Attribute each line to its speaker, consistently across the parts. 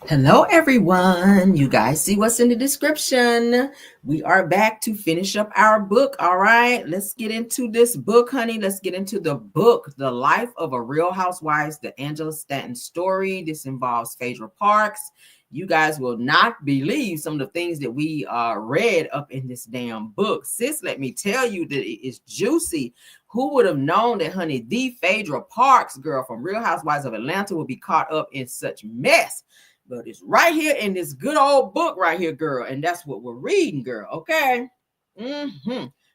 Speaker 1: Hello, everyone. You guys see what's in the description. We are back to finish up our book. All right, let's get into this book, honey. Let's get into the book, The Life of a Real Housewives, the Angela Stanton story. This involves Phaedra Parks. You guys will not believe some of the things that we read up in this damn book. Sis, let me tell you that it is juicy. Who would have known that, honey, the Phaedra Parks girl from Real Housewives of Atlanta will be caught up in such mess? But it's right here in this good old book right here, girl. And that's what we're reading, girl. Okay.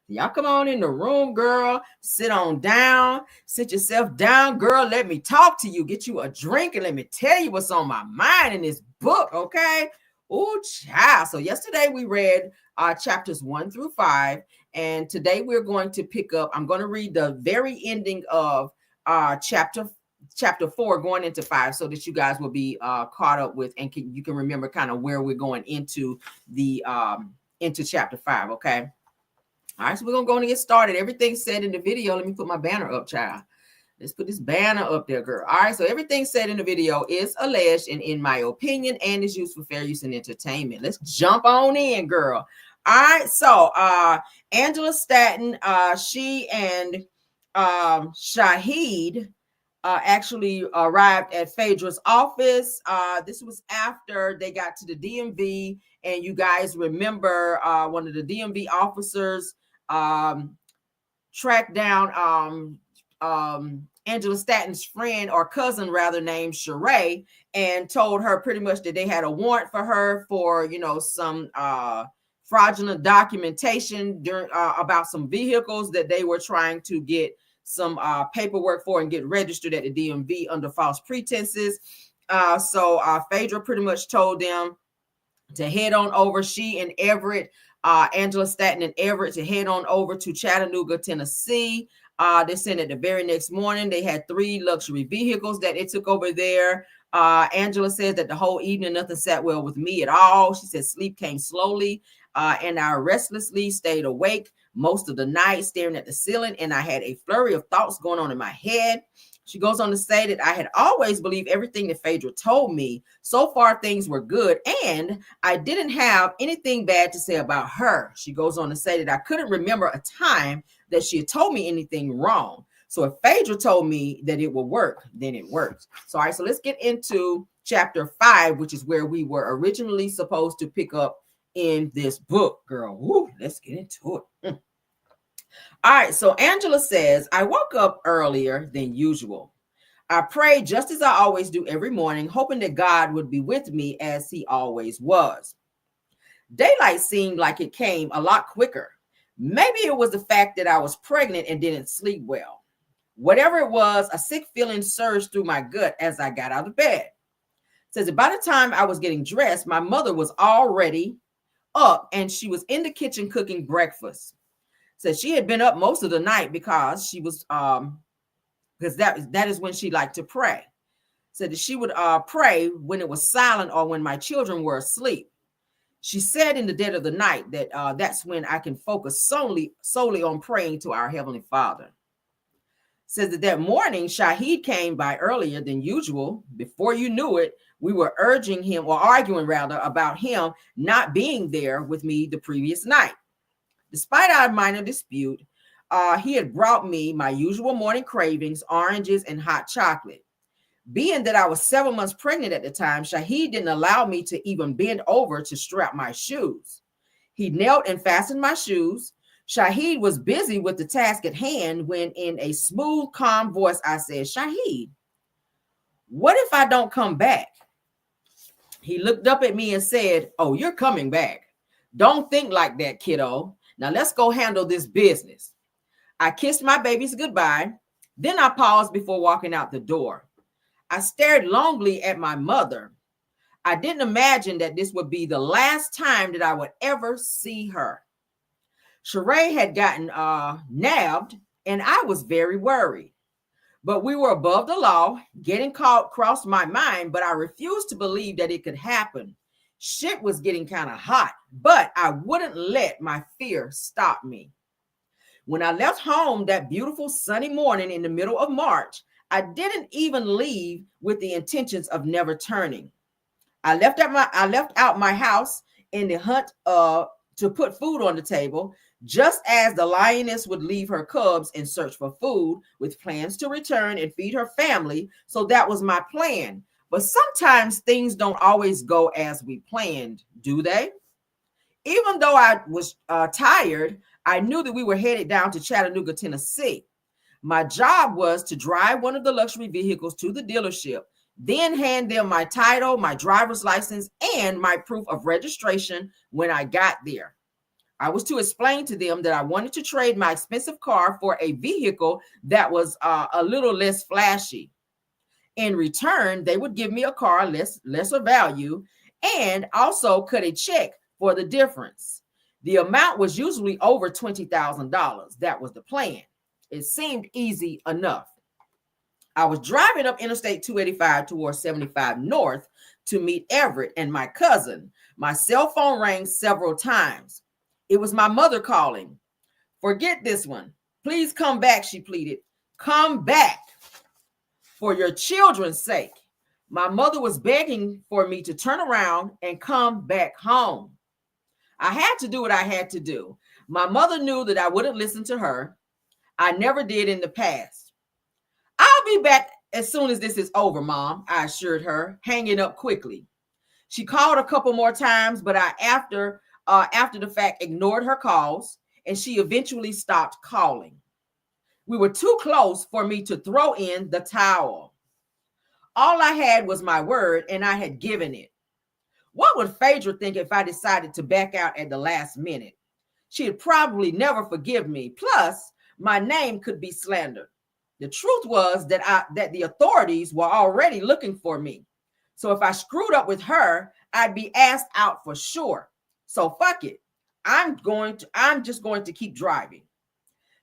Speaker 1: Y'all come on in the room, girl. Sit on down. Sit yourself down, girl. Let me talk to you. Get you a drink and let me tell you what's on my mind in this book, okay? Oh, child. So yesterday we read chapters 1 through 5. And today we're going to pick up. I'm going to read the very ending of chapter 4 going into 5 so that you guys will be caught up with and you can remember kind of where we're going into the into chapter 5. Okay. All right, so we're gonna go and get started. Everything's said in the video. Let me put my banner up, child. Let's put this banner up there, girl. All right, so everything said in the video is alleged and in my opinion and is used for fair use and entertainment. Let's jump on in, girl. All right, so Angela Stanton, she and Shahid actually arrived at Phaedra's office. This was after they got to the DMV, and you guys remember one of the DMV officers tracked down Angela Stanton's friend or cousin, rather, named Sheree, and told her pretty much that they had a warrant for her for, you know, some fraudulent documentation during about some vehicles that they were trying to get some paperwork for and get registered at the DMV under false pretenses. So Phaedra pretty much told them to head on over. She and Everett, Angela Stanton and Everett, to head on over to Chattanooga, Tennessee. They sent it the very next morning. They had 3 luxury vehicles that it took over there. Angela says that the whole evening nothing sat well with me at all. She said sleep came slowly and I restlessly stayed awake most of the night staring at the ceiling, and I had a flurry of thoughts going on in my head. She goes on to say that I had always believed everything that Phaedra told me. So far, things were good, and I didn't have anything bad to say about her. She goes on to say that I couldn't remember a time that she had told me anything wrong. So if Phaedra told me that it would work, then it works. So, all right, so let's get into chapter 5, which is where we were originally supposed to pick up in this book, girl. Woo, let's get into it. All right, so Angela says, I woke up earlier than usual. I prayed just as I always do every morning, hoping that God would be with me as he always was. Daylight seemed like it came a lot quicker. Maybe it was the fact that I was pregnant and didn't sleep well. Whatever it was, a sick feeling surged through my gut as I got out of bed. It says that by the time I was getting dressed, my mother was already up and she was in the kitchen cooking breakfast. Said she had been up most of the night because she was because that is when she liked to pray. Said that she would pray when it was silent or when my children were asleep. She said in the dead of the night that that's when I can focus solely on praying to our Heavenly Father. Says that morning Shahid came by earlier than usual. Before you knew it, we were urging him, or arguing rather, about him not being there with me the previous night. Despite our minor dispute, he had brought me my usual morning cravings, oranges, and hot chocolate. Being that I was 7 months pregnant at the time, Shahid didn't allow me to even bend over to strap my shoes. He knelt and fastened my shoes. Shahid was busy with the task at hand when in a smooth, calm voice, I said, Shahid, what if I don't come back? He looked up at me and said, oh, you're coming back. Don't think like that, kiddo. Now let's go handle this business. I kissed my babies goodbye. Then I paused before walking out the door. I stared longingly at my mother. I didn't imagine that this would be the last time that I would ever see her. Sheree had gotten nabbed, and I was very worried. But we were above the law. Getting caught crossed my mind, but I refused to believe that it could happen. Shit was getting kind of hot, but I wouldn't let my fear stop me. When I left home that beautiful sunny morning in the middle of March, I didn't even leave with the intentions of never turning. I left out my house in the hunt to put food on the table, just as the lioness would leave her cubs in search for food with plans to return and feed her family. So that was my plan. But sometimes things don't always go as we planned, do they? Even though I was tired, I knew that we were headed down to Chattanooga, Tennessee. My job was to drive one of the luxury vehicles to the dealership, then hand them my title, my driver's license, and my proof of registration when I got there. I was to explain to them that I wanted to trade my expensive car for a vehicle that was a little less flashy. In return, they would give me a car lesser value and also cut a check for the difference. The amount was usually over $20,000. That was the plan. It seemed easy enough. I was driving up Interstate 285 towards 75 North to meet Everett and my cousin. My cell phone rang several times. It was my mother calling. "Forget this one. Please come back," she pleaded. "Come back for your children's sake." My mother was begging for me to turn around and come back home. I had to do what I had to do. My mother knew that I wouldn't listen to her. I never did in the past. "I'll be back as soon as this is over, Mom," I assured her, hanging up quickly. She called a couple more times, but I, after the fact, ignored her calls, and she eventually stopped calling. We were too close for me to throw in the towel. All I had was my word, and I had given it. What would Phaedra think if I decided to back out at the last minute? She'd probably never forgive me. Plus, my name could be slandered. The truth was that the authorities were already looking for me. So if I screwed up with her, I'd be asked out for sure. So fuck it. I'm just going to keep driving.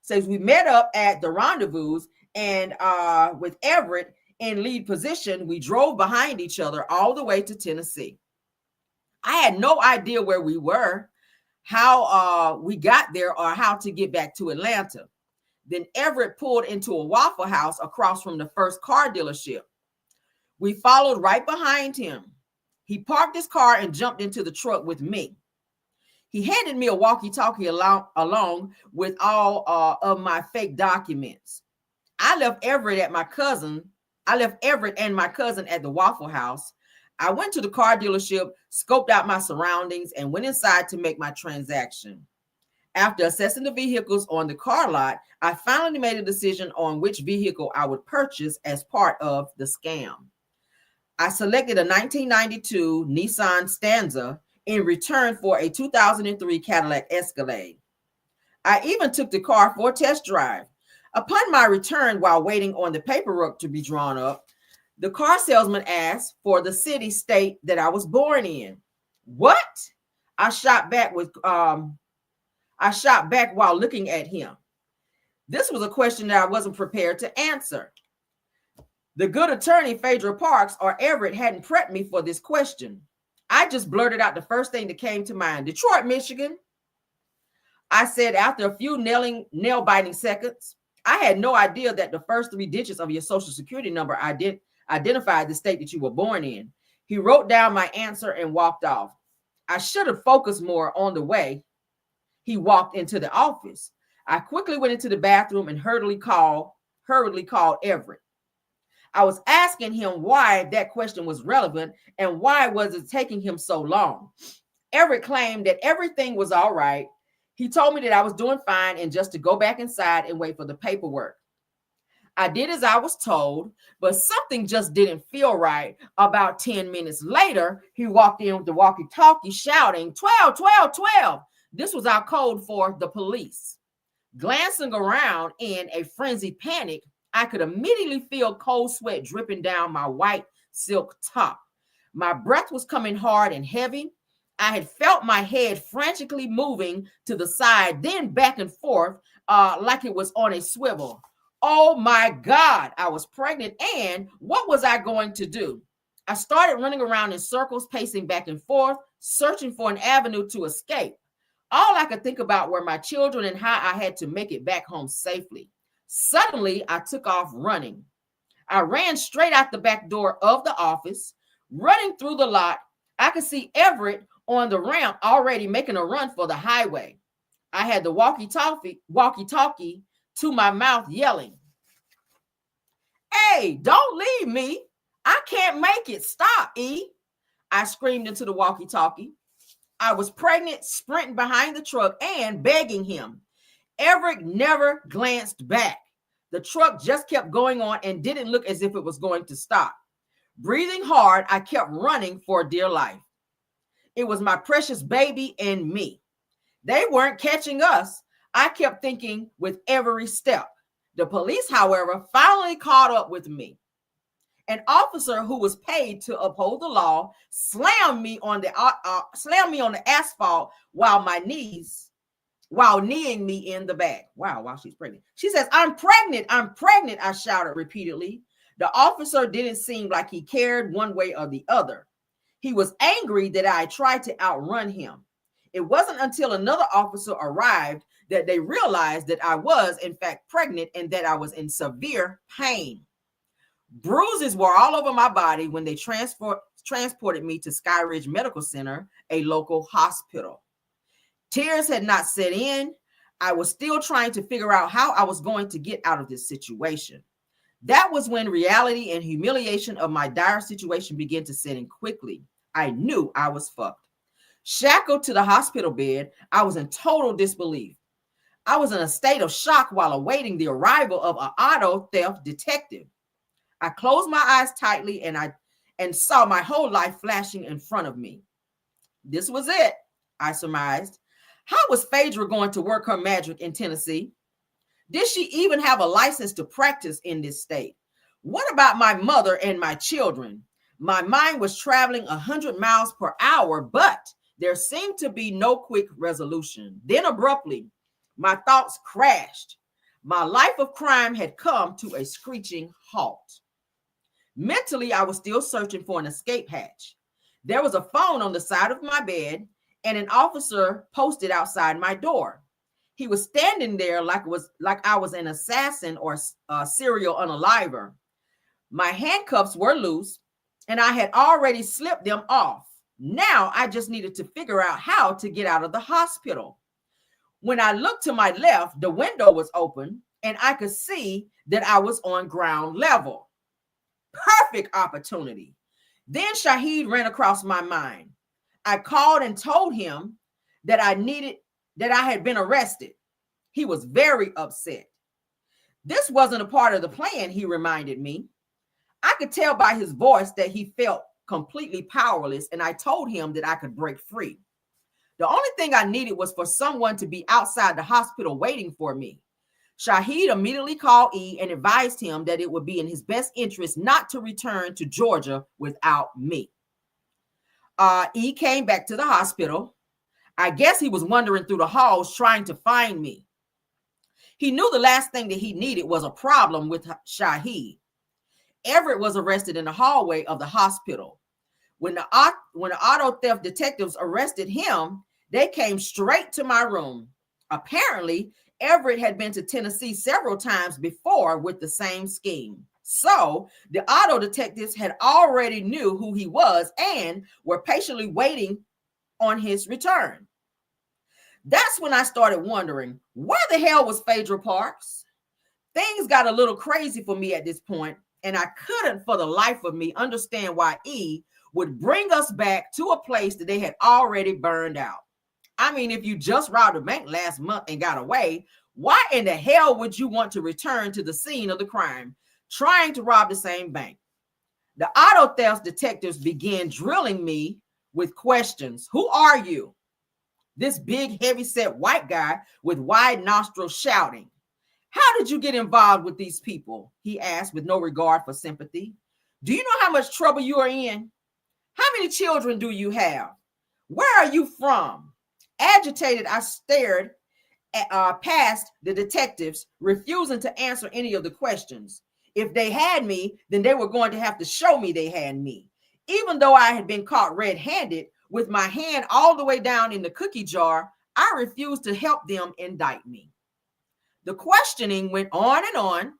Speaker 1: So we met up at the rendezvous, and with Everett in lead position, we drove behind each other all the way to Tennessee. I had no idea where we were, how we got there, or how to get back to Atlanta. Then Everett pulled into a Waffle House across from the first car dealership. We followed right behind him. He parked his car and jumped into the truck with me. He handed me a walkie-talkie along with all of my fake documents. I left Everett and my cousin at the Waffle House. I went to the car dealership, scoped out my surroundings, and went inside to make my transaction. After assessing the vehicles on the car lot, I finally made a decision on which vehicle I would purchase as part of the scam. I selected a 1992 Nissan Stanza in return for a 2003 Cadillac Escalade. I even took the car for a test drive. Upon my return, while waiting on the paperwork to be drawn up, the car salesman asked for the city state that I was born in. What? I shot back while looking at him. This was a question that I wasn't prepared to answer. The good attorney, Phaedra Parks, or Everett, hadn't prepped me for this question. I just blurted out the first thing that came to mind. "Detroit, Michigan," I said after a few nail-biting seconds. I had no idea that the first 3 digits of your social security number identified the state that you were born in. He wrote down my answer and walked off. I should have focused more on the way he walked into the office. I quickly went into the bathroom and hurriedly called Everett. I was asking him why that question was relevant and why was it taking him so long. Everett claimed that everything was all right. He told me that I was doing fine and just to go back inside and wait for the paperwork. I did as I was told, but something just didn't feel right. About 10 minutes later, he walked in with the walkie-talkie shouting, 12, 12, 12. This was our code for the police. Glancing around in a frenzied panic, I could immediately feel cold sweat dripping down my white silk top. My breath was coming hard and heavy. I had felt my head frantically moving to the side, then back and forth like it was on a swivel. Oh my God, I was pregnant, and what was I going to do? I started running around in circles, pacing back and forth, searching for an avenue to escape. All I could think about were my children and how I had to make it back home safely. Suddenly, I took off running. I ran straight out the back door of the office, running through the lot, I could see Everett on the ramp already making a run for the highway. I had the walkie-talkie to my mouth yelling, "Hey, don't leave me. I can't make it. Stop, E." I screamed into the walkie-talkie. I was pregnant, sprinting behind the truck and begging him. Everett never glanced back. The truck just kept going on and didn't look as if it was going to stop. Breathing hard, I kept running for dear life. It was my precious baby and me. They weren't catching us. I kept thinking with every step. The police, however, finally caught up with me. An officer who was paid to uphold the law slammed me on the asphalt while kneeing me in the back. Wow, while she's pregnant. She says, I'm pregnant, I shouted repeatedly. The officer didn't seem like he cared one way or the other. He was angry that I tried to outrun him. It wasn't until another officer arrived that they realized that I was, in fact, pregnant and that I was in severe pain. Bruises were all over my body when they transported me to Skyridge Medical Center, a local hospital. Tears had not set in. I was still trying to figure out how I was going to get out of this situation. That was when reality and humiliation of my dire situation began to set in quickly. I knew I was fucked. Shackled to the hospital bed, I was in total disbelief. I was in a state of shock while awaiting the arrival of an auto theft detective. I closed my eyes tightly and saw my whole life flashing in front of me. This was it, I surmised. How was Phaedra going to work her magic in Tennessee? Did she even have a license to practice in this state? What about my mother and my children? My mind was traveling 100 miles per hour, but there seemed to be no quick resolution. Then abruptly, my thoughts crashed. My life of crime had come to a screeching halt. Mentally, I was still searching for an escape hatch. There was a phone on the side of my bed, and an officer posted outside my door. He was standing there like I was an assassin or a serial unaliver. My handcuffs were loose, and I had already slipped them off. Now I just needed to figure out how to get out of the hospital. When I looked to my left, the window was open, and I could see that I was on ground level. Perfect opportunity. Then Shahid ran across my mind. I called and told him that I had been arrested. He was very upset. This wasn't a part of the plan, he reminded me. I could tell by his voice that he felt completely powerless, and I told him that I could break free. The only thing I needed was for someone to be outside the hospital waiting for me. Shahid immediately called E and advised him that it would be in his best interest not to return to Georgia without me. E came back to the hospital. I guess he was wandering through the halls trying to find me. He knew the last thing that he needed was a problem with Shahid. Everett was arrested in the hallway of the hospital. When the auto theft detectives arrested him, they came straight to my room. Apparently, Everett had been to Tennessee several times before with the same scheme. So the auto detectives had already knew who he was and were patiently waiting on his return. That's when I started wondering, where the hell was Phaedra Parks? Things got a little crazy for me at this point, and I couldn't for the life of me understand why E would bring us back to a place that they had already burned out. I mean, if you just robbed a bank last month and got away, why in the hell would you want to return to the scene of the crime, trying to rob the same bank? The auto theft detectives began drilling me with questions. Who are you? This big, heavy-set white guy with wide nostrils shouting. How did you get involved with these people? He asked with no regard for sympathy. Do you know how much trouble you are in? How many children do you have? Where are you from? Agitated, I stared past the detectives, refusing to answer any of the questions. If they had me, then they were going to have to show me they had me. Even though I had been caught red-handed with my hand all the way down in the cookie jar, I refused to help them indict me. The questioning went on and on.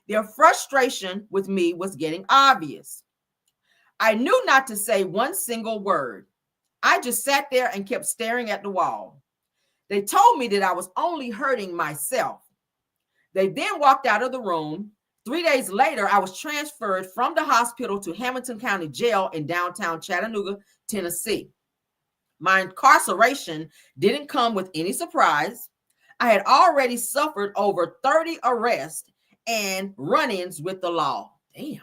Speaker 1: Their frustration with me was getting obvious. I knew not to say one single word. I just sat there and kept staring at the wall. They told me that I was only hurting myself. They then walked out of the room. 3 days later, I was transferred from the hospital to Hamilton County Jail in downtown Chattanooga, Tennessee. My incarceration didn't come with any surprise. I had already suffered over 30 arrests and run-ins with the law. Damn.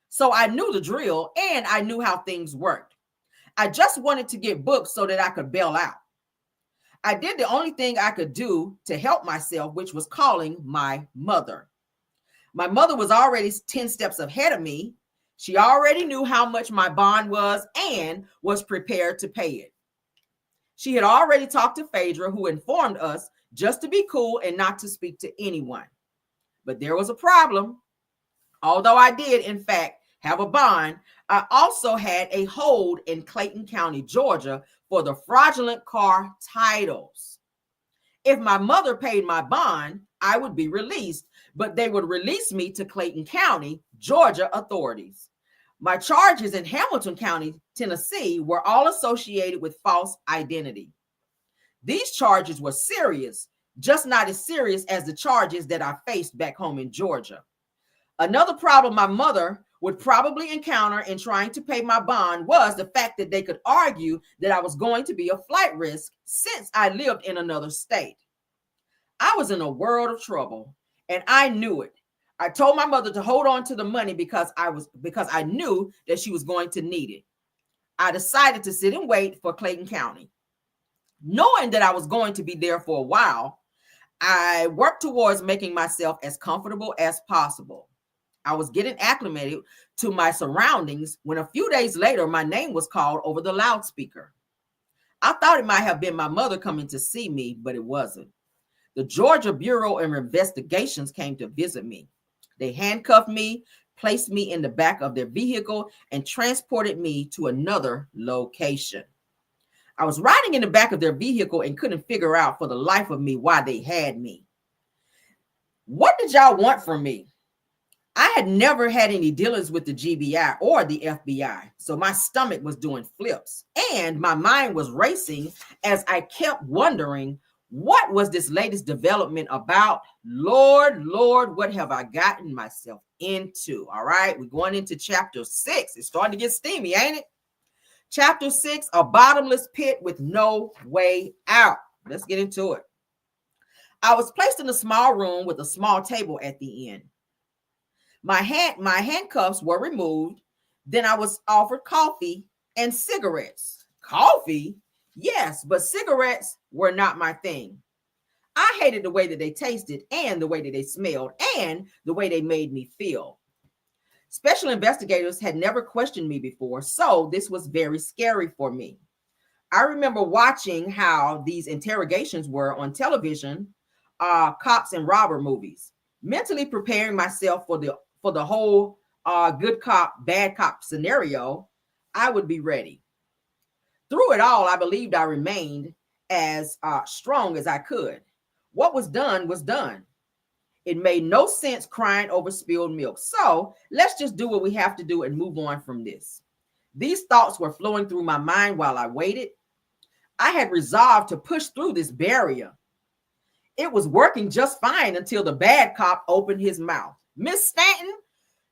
Speaker 1: So I knew the drill and I knew how things worked. I just wanted to get booked so that I could bail out. I did the only thing I could do to help myself, which was calling my mother. My mother was already 10 steps ahead of me. She already knew how much my bond was and was prepared to pay it. She had already talked to Phaedra, who informed us just to be cool and not to speak to anyone. But there was a problem. Although I did, in fact, have a bond, I also had a hold in Clayton County, Georgia, for the fraudulent car titles. If my mother paid my bond, I would be released, but they would release me to Clayton County, Georgia authorities. My charges in Hamilton County, Tennessee, were all associated with false identity. These charges were serious, just not as serious as the charges that I faced back home in Georgia. Another problem my mother would probably encounter in trying to pay my bond was the fact that they could argue that I was going to be a flight risk since I lived in another state. I was in a world of trouble, and I knew it. I told my mother to hold on to the money because I knew that she was going to need it. I decided to sit and wait for Clayton County. Knowing that I was going to be there for a while, I worked towards making myself as comfortable as possible. I was getting acclimated to my surroundings when a few days later, my name was called over the loudspeaker. I thought it might have been my mother coming to see me, but it wasn't. The Georgia Bureau of Investigations came to visit me. They handcuffed me, placed me in the back of their vehicle, and transported me to another location. I was riding in the back of their vehicle and couldn't figure out for the life of me why they had me. What did y'all want from me? I had never had any dealings with the GBI or the FBI, so my stomach was doing flips and my mind was racing as I kept wondering, what was this latest development about? Lord, what have I gotten myself into? All right, we're going into chapter 6. It's starting to get steamy, ain't it? Chapter 6, a bottomless pit with no way out. Let's get into it. I was placed in a small room with a small table at the end. My handcuffs were removed. Then I was offered coffee and cigarettes. Coffee? Yes, but cigarettes were not my thing. I hated the way that they tasted and the way that they smelled and the way they made me feel. Special investigators had never questioned me before, so this was very scary for me. I remember watching how these interrogations were on television, cops and robber movies, mentally preparing myself for the whole good cop, bad cop scenario. I would be ready. Through it all, I believed I remained as strong as I could. What was done was done. It made no sense crying over spilled milk. So let's just do what we have to do and move on from this. These thoughts were flowing through my mind while I waited. I had resolved to push through this barrier. It was working just fine until the bad cop opened his mouth. Miss Stanton,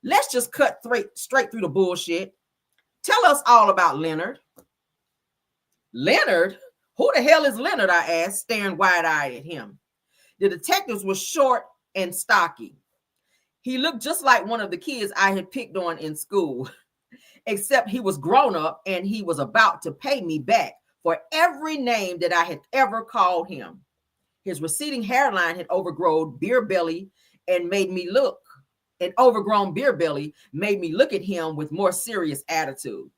Speaker 1: let's just cut straight through the bullshit. Tell us all about Leonard. Leonard? Who the hell is Leonard? I asked, staring wide-eyed at him. The detective was short and stocky. He looked just like one of the kids I had picked on in school, except he was grown up and he was about to pay me back for every name that I had ever called him. His receding hairline had overgrown beer belly and made me look. An overgrown beer belly made me look at him with more serious attitude.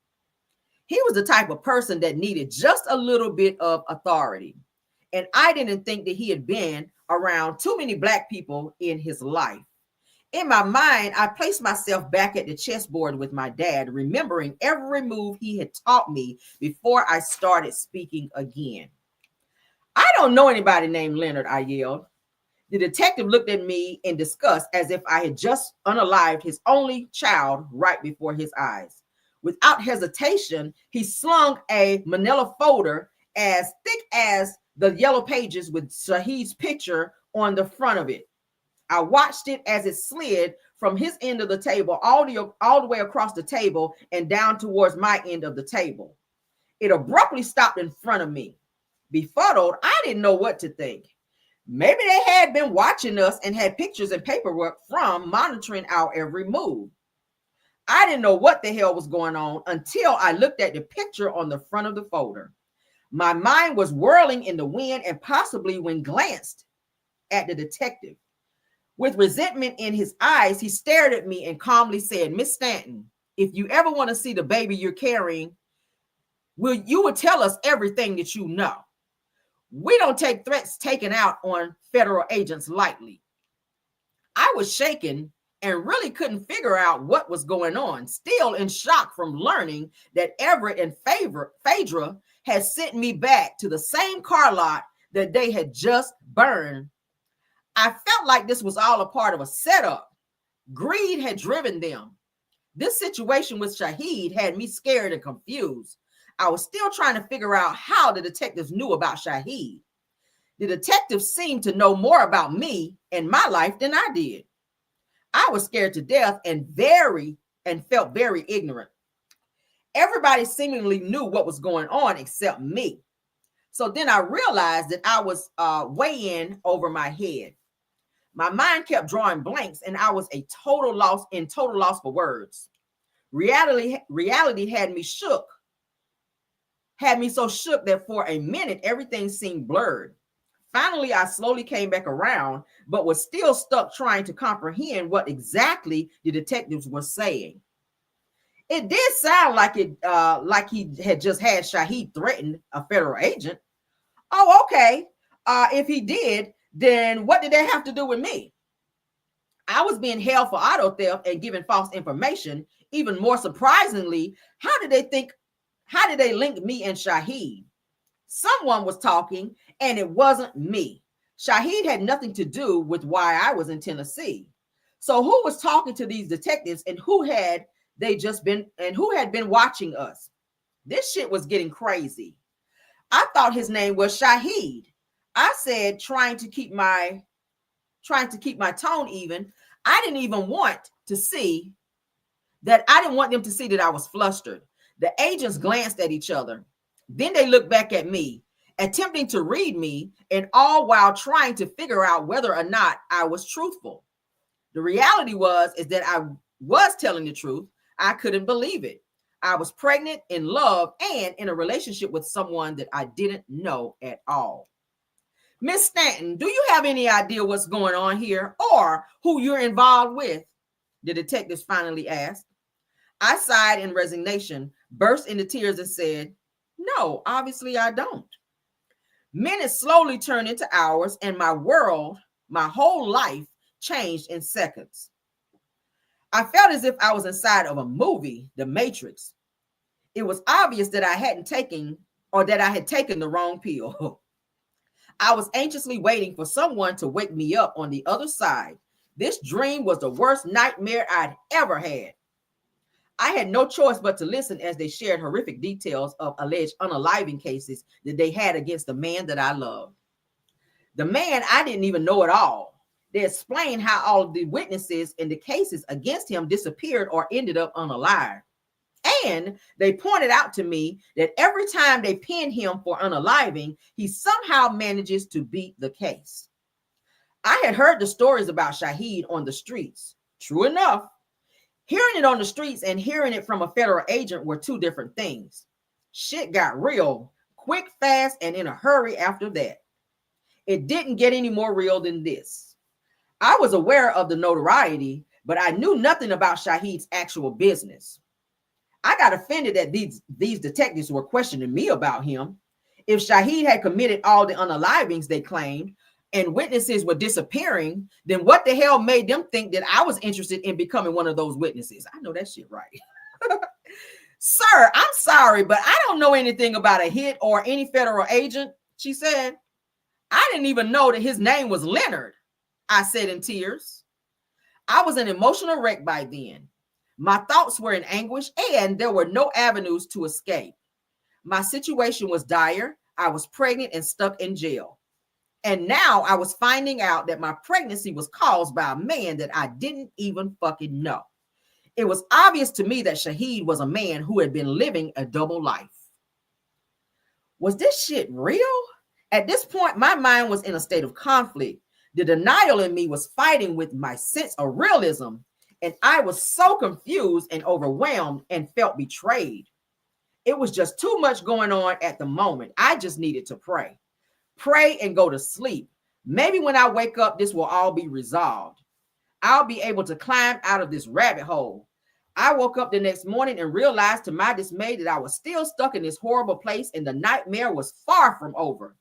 Speaker 1: He was the type of person that needed just a little bit of authority. And I didn't think that he had been around too many Black people in his life. In my mind, I placed myself back at the chessboard with my dad, remembering every move he had taught me before I started speaking again. I don't know anybody named Leonard, I yelled. The detective looked at me in disgust as if I had just unalived his only child right before his eyes. Without hesitation, he slung a manila folder as thick as the yellow pages with Shahid's picture on the front of it. I watched it as it slid from his end of the table all the way across the table and down towards my end of the table. It abruptly stopped in front of me. Befuddled, I didn't know what to think. Maybe they had been watching us and had pictures and paperwork from monitoring our every move. I didn't know what the hell was going on until I looked at the picture on the front of the folder. My mind was whirling in the wind, and possibly when glanced at the detective. With resentment in his eyes, he stared at me and calmly said, "Miss Stanton, if you ever want to see the baby you're carrying, you will tell us everything that you know. We don't take threats taken out on federal agents lightly." I was shaken and really couldn't figure out what was going on, still in shock from learning that Everett and Phaedra had sent me back to the same car lot that they had just burned. I felt like this was all a part of a setup. Greed had driven them. This situation with Shahid had me scared and confused. I was still trying to figure out how the detectives knew about Shahid. The detectives seemed to know more about me and my life than I did. I was scared to death and felt very ignorant. Everybody seemingly knew what was going on except me. So then I realized that I was way in over my head. My mind kept drawing blanks, and I was in total loss for words. Reality had me shook. Had me so shook that for a minute everything seemed blurred. Finally, I slowly came back around, but was still stuck trying to comprehend what exactly the detectives were saying. It did sound like he had just had Shahid threaten a federal agent. Oh, okay. If he did, then what did that have to do with me? I was being held for auto theft and given false information. Even more surprisingly, how did they link me and Shahid? Someone was talking, and it wasn't me. Shahid had nothing to do with why I was in Tennessee. So who was talking to these detectives, and who had been watching us? This shit was getting crazy. I thought his name was Shahid. I said, trying to keep my tone even. I didn't want them to see that I was flustered. The agents glanced at each other. Then they looked back at me, attempting to read me, and all while trying to figure out whether or not I was truthful. The reality is that I was telling the truth. I couldn't believe it. I was pregnant, in love, and in a relationship with someone that I didn't know at all. Miss Stanton, do you have any idea what's going on here or who you're involved with? The detectives finally asked. I sighed in resignation, burst into tears, and said, "No, obviously I don't." Minutes slowly turned into hours, and my whole life changed in seconds. I felt as if I was inside of a movie, The Matrix. It was obvious that I had taken the wrong pill. I was anxiously waiting for someone to wake me up on the other side. This dream was the worst nightmare I'd ever had. I had no choice but to listen as they shared horrific details of alleged unaliving cases that they had against the man that I loved. The man I didn't even know at all. They explained how all of the witnesses in the cases against him disappeared or ended up unalive. And they pointed out to me that every time they pinned him for unaliving, he somehow manages to beat the case. I had heard the stories about Shahid on the streets. True enough, hearing it on the streets and hearing it from a federal agent were two different things. Shit got real quick, fast, and in a hurry after that. It didn't get any more real than this. I was aware of the notoriety, but I knew nothing about Shahid's actual business. I got offended that these detectives were questioning me about him. If Shahid had committed all the unalivings they claimed and witnesses were disappearing, then what the hell made them think that I was interested in becoming one of those witnesses? I know that shit right. "Sir, I'm sorry, but I don't know anything about a hit or any federal agent," she said. "I didn't even know that his name was Leonard," I said in tears. I was an emotional wreck by then. My thoughts were in anguish, and there were no avenues to escape. My situation was dire. I was pregnant and stuck in jail. And now I was finding out that my pregnancy was caused by a man that I didn't even fucking know. It was obvious to me that Shahid was a man who had been living a double life. Was this shit real? At this point, my mind was in a state of conflict. The denial in me was fighting with my sense of realism, and I was so confused and overwhelmed and felt betrayed. It was just too much going on at the moment. I just needed to pray. Pray and go to sleep. Maybe when I wake up, this will all be resolved. I'll be able to climb out of this rabbit hole. I woke up the next morning and realized to my dismay that I was still stuck in this horrible place and the nightmare was far from over.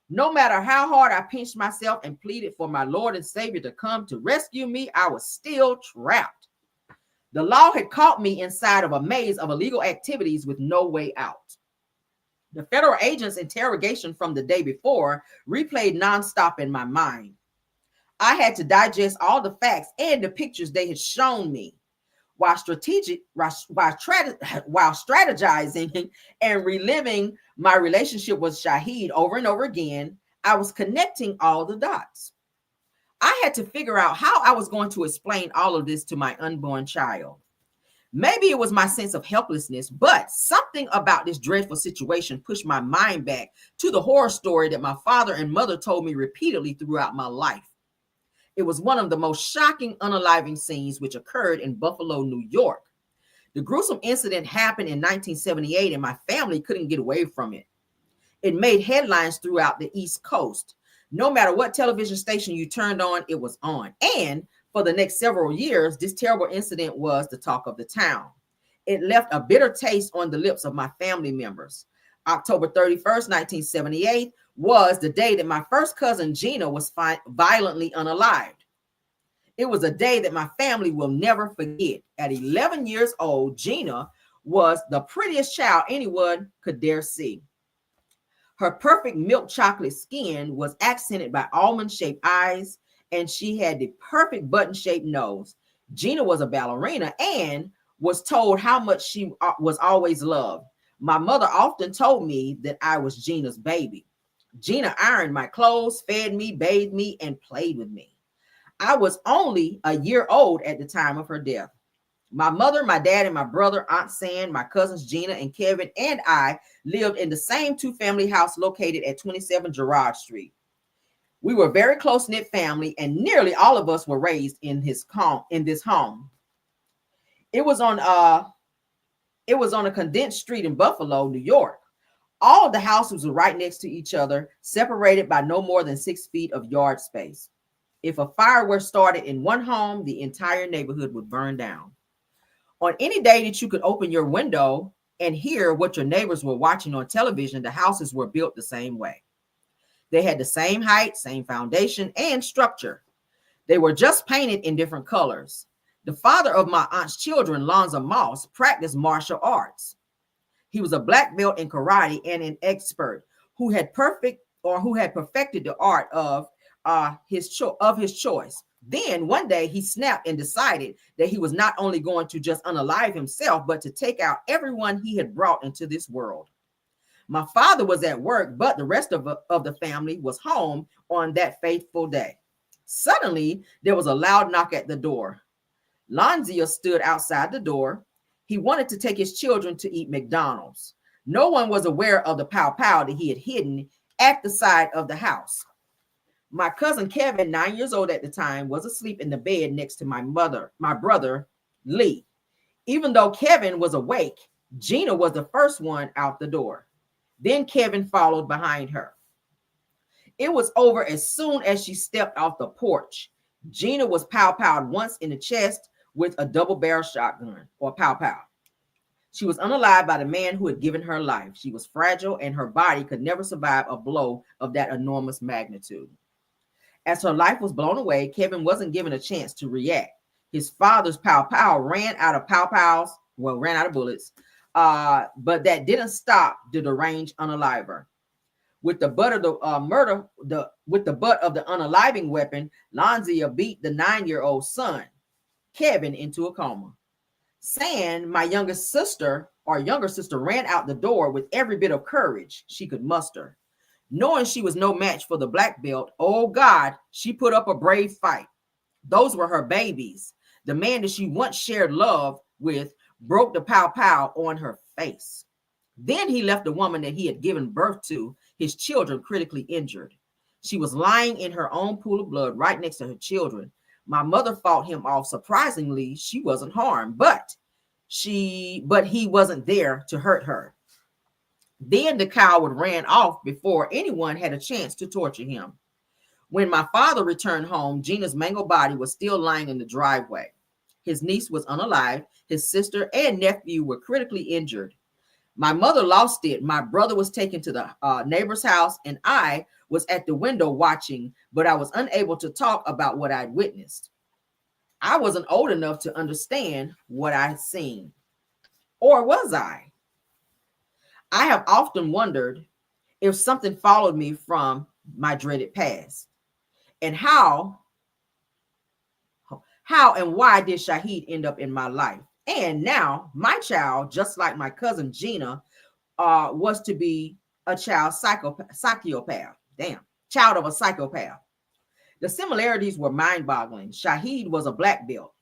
Speaker 1: No matter how hard I pinched myself and pleaded for my Lord and Savior to come to rescue me, I was still trapped. The law had caught me inside of a maze of illegal activities with no way out. The federal agent's interrogation from the day before replayed nonstop in my mind. I had to digest all the facts and the pictures they had shown me. While strategizing and reliving my relationship with Shahid over and over again, I was connecting all the dots. I had to figure out how I was going to explain all of this to my unborn child. Maybe it was my sense of helplessness, but something about this dreadful situation pushed my mind back to the horror story that my father and mother told me repeatedly throughout my life. It was one of the most shocking unaliving scenes which occurred in Buffalo, New York. The gruesome incident happened in 1978 and my family couldn't get away from it. It made headlines throughout the East Coast. No matter what television station you turned on, it was on. And for the next several years, this terrible incident was the talk of the town. It left a bitter taste on the lips of my family members. October 31st, 1978 was the day that my first cousin Gina was violently unalived. It was a day that my family will never forget. At 11 years old, Gina was the prettiest child anyone could dare see. Her perfect milk chocolate skin was accented by almond-shaped eyes, and she had the perfect button-shaped nose. Gina was a ballerina and was told how much she was always loved. My mother often told me that I was Gina's baby. Gina ironed my clothes, fed me, bathed me, and played with me. I was only a year old at the time of her death. My mother, my dad, and my brother, Aunt San, my cousins Gina and Kevin, and I lived in the same two-family house located at 27 Girard Street. We were a very close-knit family, and nearly all of us were raised in this home. It was on a condensed street in Buffalo, New York. All of the houses were right next to each other, separated by no more than 6 feet of yard space. If a fire were started in one home, the entire neighborhood would burn down. On any day that you could open your window and hear what your neighbors were watching on television, the houses were built the same way. They had the same height, same foundation, and structure. They were just painted in different colors. The father of my aunt's children, Lonzo Moss, practiced martial arts. He was a black belt in karate and an expert who had perfected the art of his choice. Then one day he snapped and decided that he was not only going to just unalive himself, but to take out everyone he had brought into this world. My father was at work, but the rest of the family was home on that fateful day. Suddenly, there was a loud knock at the door. Lonzia stood outside the door. He wanted to take his children to eat McDonald's. No one was aware of the pow pow that he had hidden at the side of the house. My cousin Kevin, 9 years old at the time, was asleep in the bed next to my brother, Lee. Even though Kevin was awake, Gina was the first one out the door. Then Kevin followed behind her. It was over as soon as she stepped off the porch. Gina was pow-powed once in the chest with a double-barrel shotgun, or pow-pow. She was unalived by the man who had given her life. She was fragile, and her body could never survive a blow of that enormous magnitude. As her life was blown away, Kevin wasn't given a chance to react. His father's pow-pow ran out of bullets, but that didn't stop the deranged unaliver. With the butt of the unaliving weapon, Lonzia beat the 9-year-old son, Kevin, into a coma. saying my younger sister ran out the door with every bit of courage she could muster. Knowing she was no match for the black belt, oh God, she put up a brave fight. Those were her babies. The man that she once shared love with broke the pow pow on her face. Then he left the woman that he had given birth to, his children critically injured. She was lying in her own pool of blood right next to her children. My mother fought him off. Surprisingly, she wasn't harmed, but he wasn't there to hurt her. Then the coward ran off before anyone had a chance to torture him. When my father returned home, Gina's mangled body was still lying in the driveway. His niece was unalive. His sister and nephew were critically injured. My mother lost it. My brother was taken to the neighbor's house, and I was at the window watching, but I was unable to talk about what I'd witnessed. I wasn't old enough to understand what I'd seen. Or was I? I have often wondered if something followed me from my dreaded past. And how and why did Shaheed end up in my life? And now my child, just like my cousin Gina, was to be a child psychopath. Child of a psychopath. The similarities were mind-boggling. Shaheed was a black belt.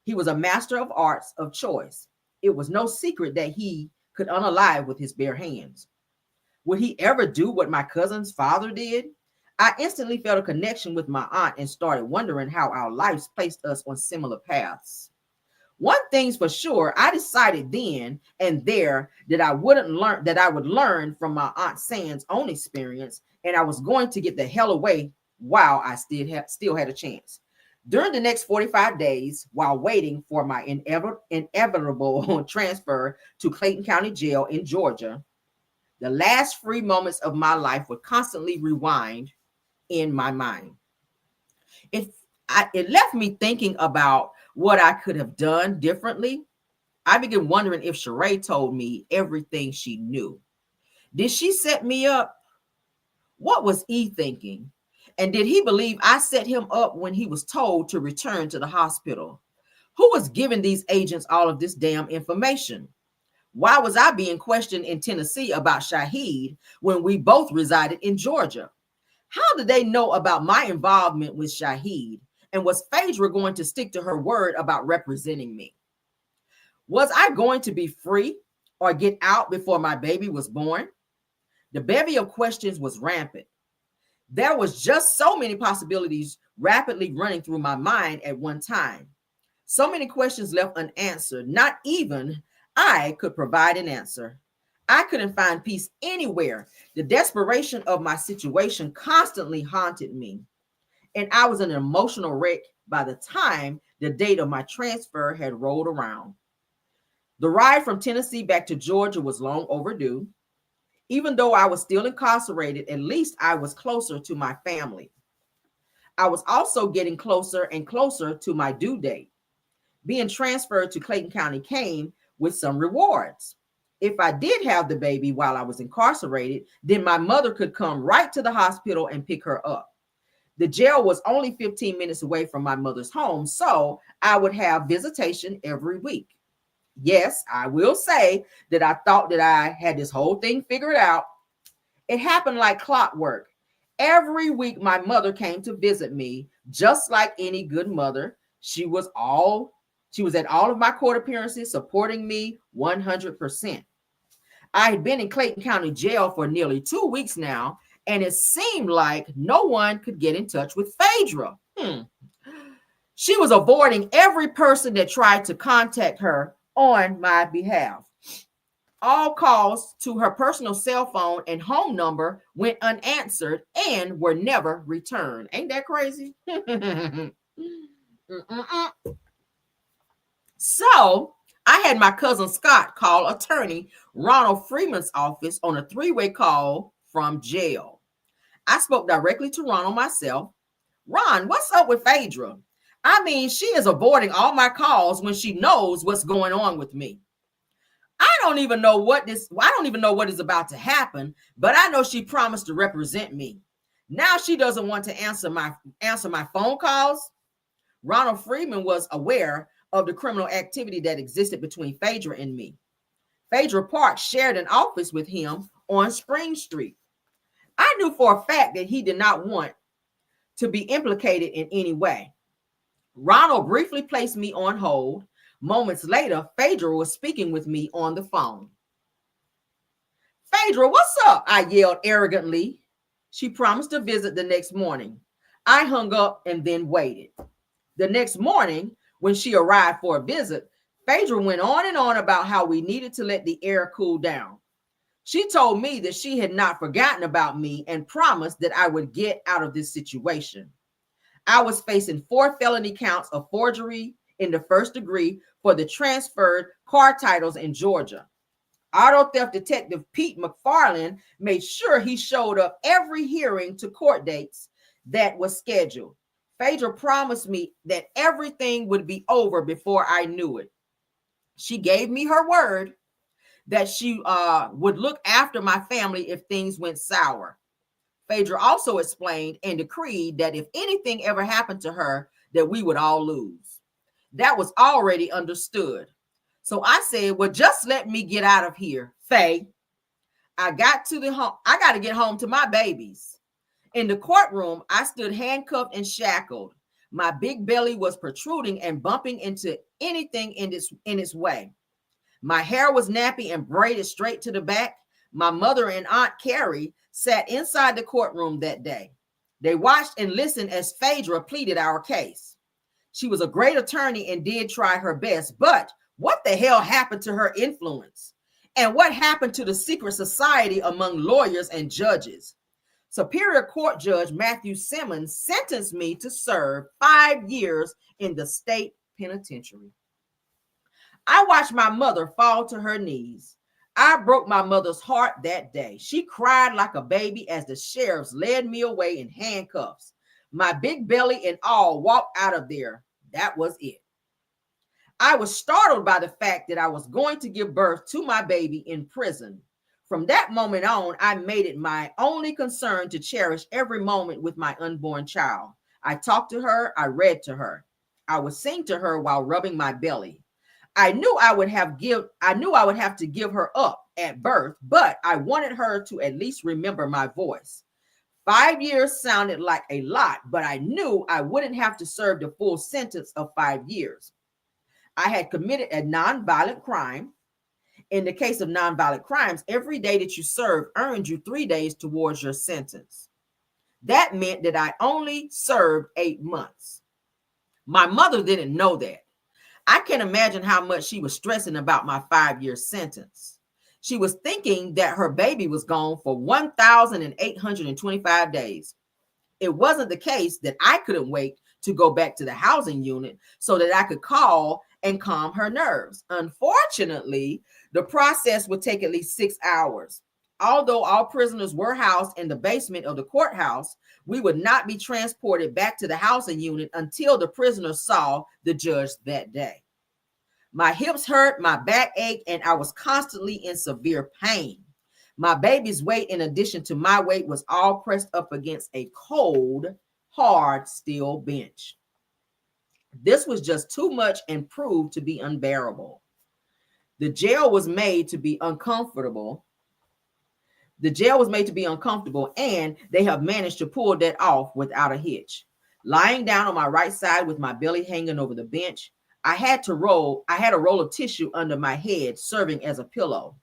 Speaker 1: He was a master of arts of choice. It was no secret that he could unalive with his bare hands. Would he ever do what my cousin's father did? I instantly felt a connection with my aunt and started wondering how our lives placed us on similar paths. One thing's for sure, I decided then and there that I would learn from my Aunt Sands' own experience, and I was going to get the hell away while I still had a chance. During the next 45 days, while waiting for my inevitable transfer to Clayton County Jail in Georgia, the last free moments of my life would constantly rewind in my mind. It left me thinking about what I could have done differently. I began wondering if Sheree told me everything she knew. Did she set me up? What was E thinking? And did he believe I set him up when he was told to return to the hospital? Who was giving these agents all of this damn information? Why was I being questioned in Tennessee about Shaheed when we both resided in Georgia? How did they know about my involvement with Shaheed? And was Phaedra going to stick to her word about representing me? Was I going to be free or get out before my baby was born? The bevy of questions was rampant. There was just so many possibilities rapidly running through my mind at one time. So many questions left unanswered. Not even I could provide an answer. I couldn't find peace anywhere. The desperation of my situation constantly haunted me. And I was an emotional wreck by the time the date of my transfer had rolled around. The ride from Tennessee back to Georgia was long overdue. Even though I was still incarcerated, at least I was closer to my family. I was also getting closer and closer to my due date. Being transferred to Clayton County came with some rewards. If I did have the baby while I was incarcerated, then my mother could come right to the hospital and pick her up. The jail was only 15 minutes away from my mother's home, so I would have visitation every week. Yes, I will say that I thought that I had this whole thing figured out. It happened like clockwork. Every week, my mother came to visit me, just like any good mother. She was at all of my court appearances, supporting me 100%. I had been in Clayton County Jail for nearly 2 weeks now, and it seemed like no one could get in touch with Phaedra. She was avoiding every person that tried to contact her on my behalf. All calls to her personal cell phone and home number went unanswered and were never returned. Ain't that crazy? So I had my cousin Scott call attorney Ronald Freeman's office on a 3-way call from jail. I spoke directly to Ronald myself. Ron, what's up with Phaedra? I mean, she is avoiding all my calls when she knows what's going on with me. I don't even know what is about to happen, but I know she promised to represent me. Now she doesn't want to answer my phone calls. Ronald Freeman was aware of the criminal activity that existed between Phaedra and me. Phaedra Park shared an office with him on Spring Street. I knew for a fact that he did not want to be implicated in any way. Ronald briefly placed me on hold. Moments later, Phaedra was speaking with me on the phone. "Phaedra, what's up?" I yelled arrogantly. She promised to visit the next morning. I hung up and then waited. The next morning, when she arrived for a visit, Phaedra went on and on about how we needed to let the air cool down. She told me that she had not forgotten about me and promised that I would get out of this situation. I was facing 4 felony counts of forgery in the first degree for the transferred car titles in Georgia. Auto theft detective Pete McFarland made sure he showed up every hearing to court dates that was scheduled. Phaedra promised me that everything would be over before I knew it. She gave me her word that she would look after my family if things went sour. Phaedra also explained and decreed that if anything ever happened to her, that we would all lose. That was already understood. So I said, well, just let me get out of here, Faye. I got to get home to my babies. In the courtroom, I stood handcuffed and shackled. My big belly was protruding and bumping into anything in its way. My hair was nappy and braided straight to the back. My mother and Aunt Carrie sat inside the courtroom that day. They watched and listened as Phaedra pleaded our case. She was a great attorney and did try her best, but what the hell happened to her influence? And what happened to the secret society among lawyers and judges? Superior Court Judge Matthew Simmons sentenced me to serve 5 years in the state penitentiary. I watched my mother fall to her knees. I broke my mother's heart that day. She cried like a baby as the sheriffs led me away in handcuffs. My big belly and all walked out of there. That was it. I was startled by the fact that I was going to give birth to my baby in prison. From that moment on, I made it my only concern to cherish every moment with my unborn child. I talked to her. I read to her. I would sing to her while rubbing my belly. I knew I would have to give her up at birth, but I wanted her to at least remember my voice. 5 years sounded like a lot, but I knew I wouldn't have to serve the full sentence of 5 years. I had committed a nonviolent crime. In the case of nonviolent crimes, every day that you served earned you 3 days towards your sentence. That meant that I only served 8 months. My mother didn't know that. I can't imagine how much she was stressing about my 5-year sentence. She was thinking that her baby was gone for 1,825 days. It wasn't the case that I couldn't wait to go back to the housing unit so that I could call and calm her nerves. Unfortunately, the process would take at least 6 hours. Although all prisoners were housed in the basement of the courthouse, we would not be transported back to the housing unit until the prisoners saw the judge that day. My hips hurt, my back ached, and I was constantly in severe pain. My baby's weight, in addition to my weight, was all pressed up against a cold, hard steel bench. This was just too much and proved to be unbearable. The jail was made to be uncomfortable. And they have managed to pull that off without a hitch. Lying down on my right side with my belly hanging over the bench, I had a roll of tissue under my head serving as a pillow.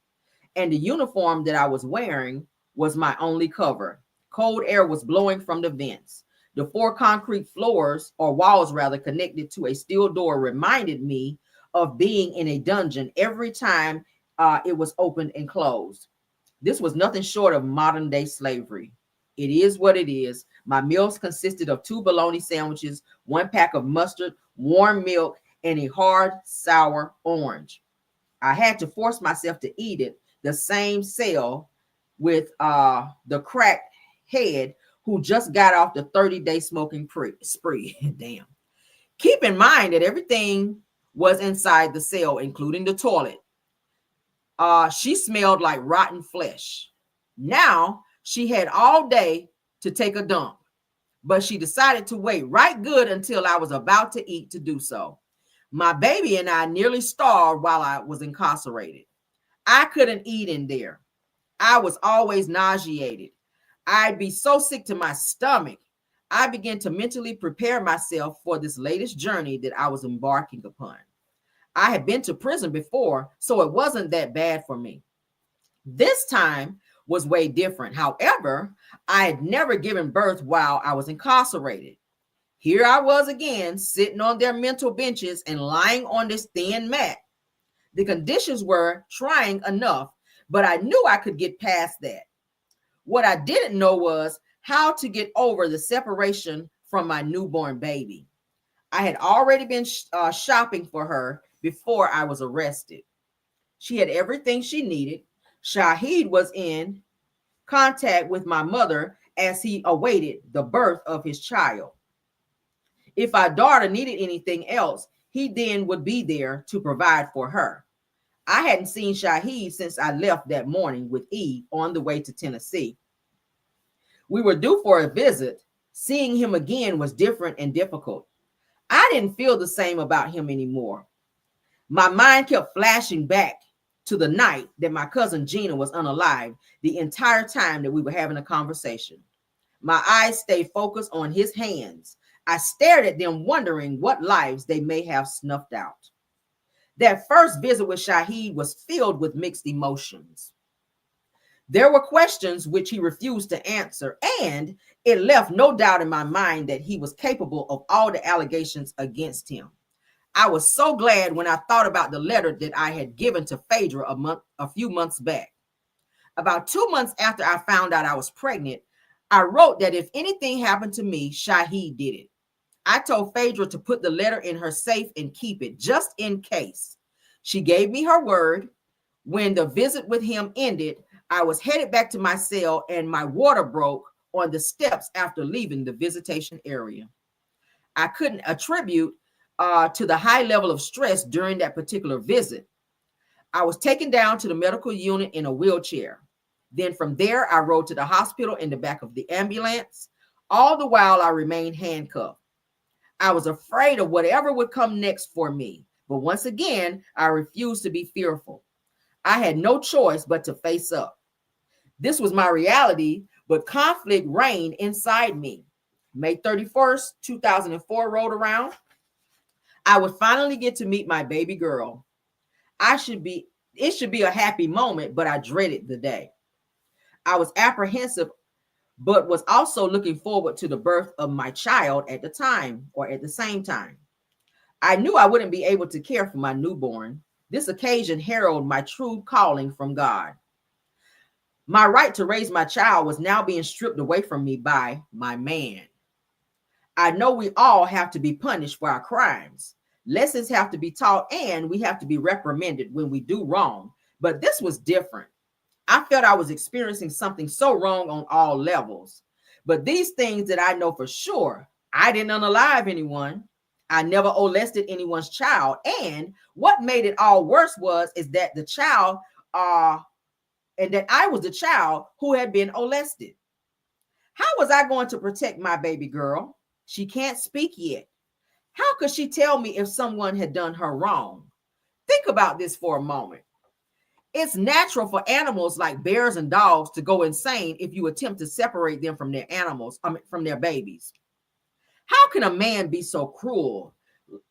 Speaker 1: And the uniform that I was wearing was my only cover. Cold air was blowing from the vents. The 4 concrete walls connected to a steel door reminded me of being in a dungeon every time it was opened and closed. This was nothing short of modern day slavery. It is what it is. My meals consisted of 2 bologna sandwiches, 1 pack of mustard, warm milk, and a hard, sour orange. I had to force myself to eat it. The same cell with the cracked head who just got off the 30-day smoking spree. Damn. Keep in mind that everything was inside the cell, including the toilet. She smelled like rotten flesh. Now she had all day to take a dump, but she decided to wait right good until I was about to eat to do so. My baby and I nearly starved while I was incarcerated. I couldn't eat in there. I was always nauseated. I'd be so sick to my stomach. I began to mentally prepare myself for this latest journey that I was embarking upon. I had been to prison before, so it wasn't that bad for me. This time was way different. However, I had never given birth while I was incarcerated. Here I was again, sitting on their mental benches and lying on this thin mat. The conditions were trying enough, but I knew I could get past that. What I didn't know was how to get over the separation from my newborn baby. I had already been shopping for her before I was arrested. She had everything she needed. Shahid was in contact with my mother as he awaited the birth of his child. If our daughter needed anything else, he then would be there to provide for her. I hadn't seen Shahid since I left that morning with E on the way to Tennessee. We were due for a visit. Seeing him again was different and difficult. I didn't feel the same about him anymore. My mind kept flashing back to the night that my cousin Gina was unalive the entire time that we were having a conversation. My eyes stayed focused on his hands. I stared at them, wondering what lives they may have snuffed out. That first visit with Shahid was filled with mixed emotions. There were questions which he refused to answer, and it left no doubt in my mind that he was capable of all the allegations against him. I was so glad when I thought about the letter that I had given to Phaedra a few months back. About 2 months after I found out I was pregnant, I wrote that if anything happened to me, Shahid did it. I told Phaedra to put the letter in her safe and keep it just in case. She gave me her word. When the visit with him ended, I was headed back to my cell and my water broke on the steps after leaving the visitation area. I couldn't attribute to the high level of stress during that particular visit. I was taken down to the medical unit in a wheelchair. Then from there, I rode to the hospital in the back of the ambulance. All the while, I remained handcuffed. I was afraid of whatever would come next for me. But once again, I refused to be fearful. I had no choice but to face up. This was my reality, but conflict reigned inside me. May 31st, 2004 rolled around. I would finally get to meet my baby girl. It should be a happy moment, but I dreaded the day. I was apprehensive, but was also looking forward to the birth of my child at the same time. I knew I wouldn't be able to care for my newborn. This occasion heralded my true calling from God. My right to raise my child was now being stripped away from me by my man. I know we all have to be punished for our crimes. Lessons have to be taught, and we have to be reprimanded when we do wrong. But this was different. I felt I was experiencing something so wrong on all levels. But these things that I know for sure, I didn't unalive anyone. I never molested anyone's child. And what made it all worse is that the child, and that I was the child who had been molested. How was I going to protect my baby girl? She can't speak yet. How could she tell me if someone had done her wrong? Think about this for a moment. It's natural for animals like bears and dogs to go insane if you attempt to separate them from from their babies. How can a man be so cruel?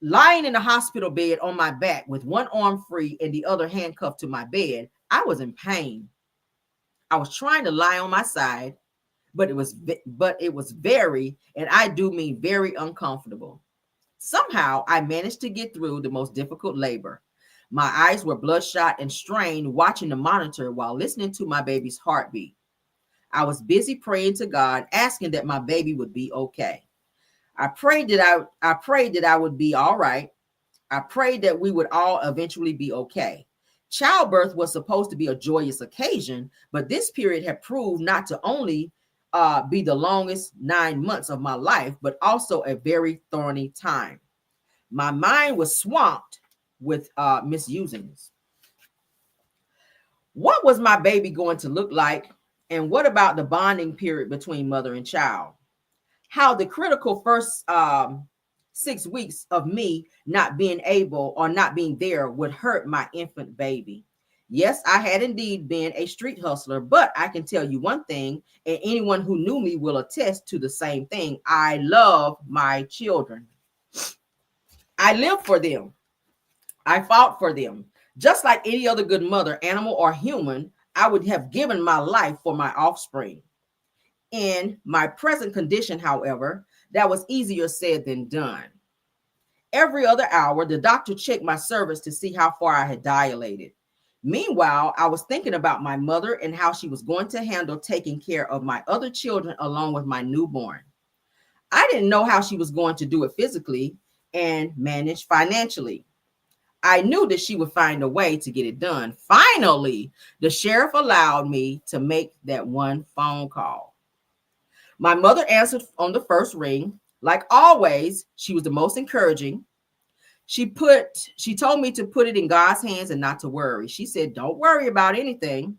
Speaker 1: Lying in a hospital bed on my back with one arm free and the other handcuffed to my bed, I was in pain. I was trying to lie on my side, but it was very, and I do mean very, uncomfortable. Somehow I managed to get through the most difficult labor. My eyes were bloodshot and strained, watching the monitor while listening to my baby's heartbeat. I was busy praying to God, asking that my baby would be okay. I prayed that I would be all right. I prayed that we would all eventually be okay. Childbirth was supposed to be a joyous occasion, but this period had proved not to only be the longest 9 months of my life, but also a very thorny time. My mind was swamped with misusings. What was my baby going to look like? And what about the bonding period between mother and child? How the critical first 6 weeks of me not being able or not being there would hurt my infant baby. Yes, I had indeed been a street hustler, but I can tell you one thing, and anyone who knew me will attest to the same thing. I love my children. I lived for them. I fought for them. Just like any other good mother, animal or human, I would have given my life for my offspring. In my present condition, however, that was easier said than done. Every other hour, the doctor checked my cervix to see how far I had dilated. Meanwhile, I was thinking about my mother and how she was going to handle taking care of my other children along with my newborn. I didn't know how she was going to do it physically and manage financially. I knew that she would find a way to get it done. Finally, the sheriff allowed me to make that one phone call. My mother answered on the first ring. Like always, she was the most encouraging. She told me to put it in God's hands and not to worry. She said, "Don't worry about anything."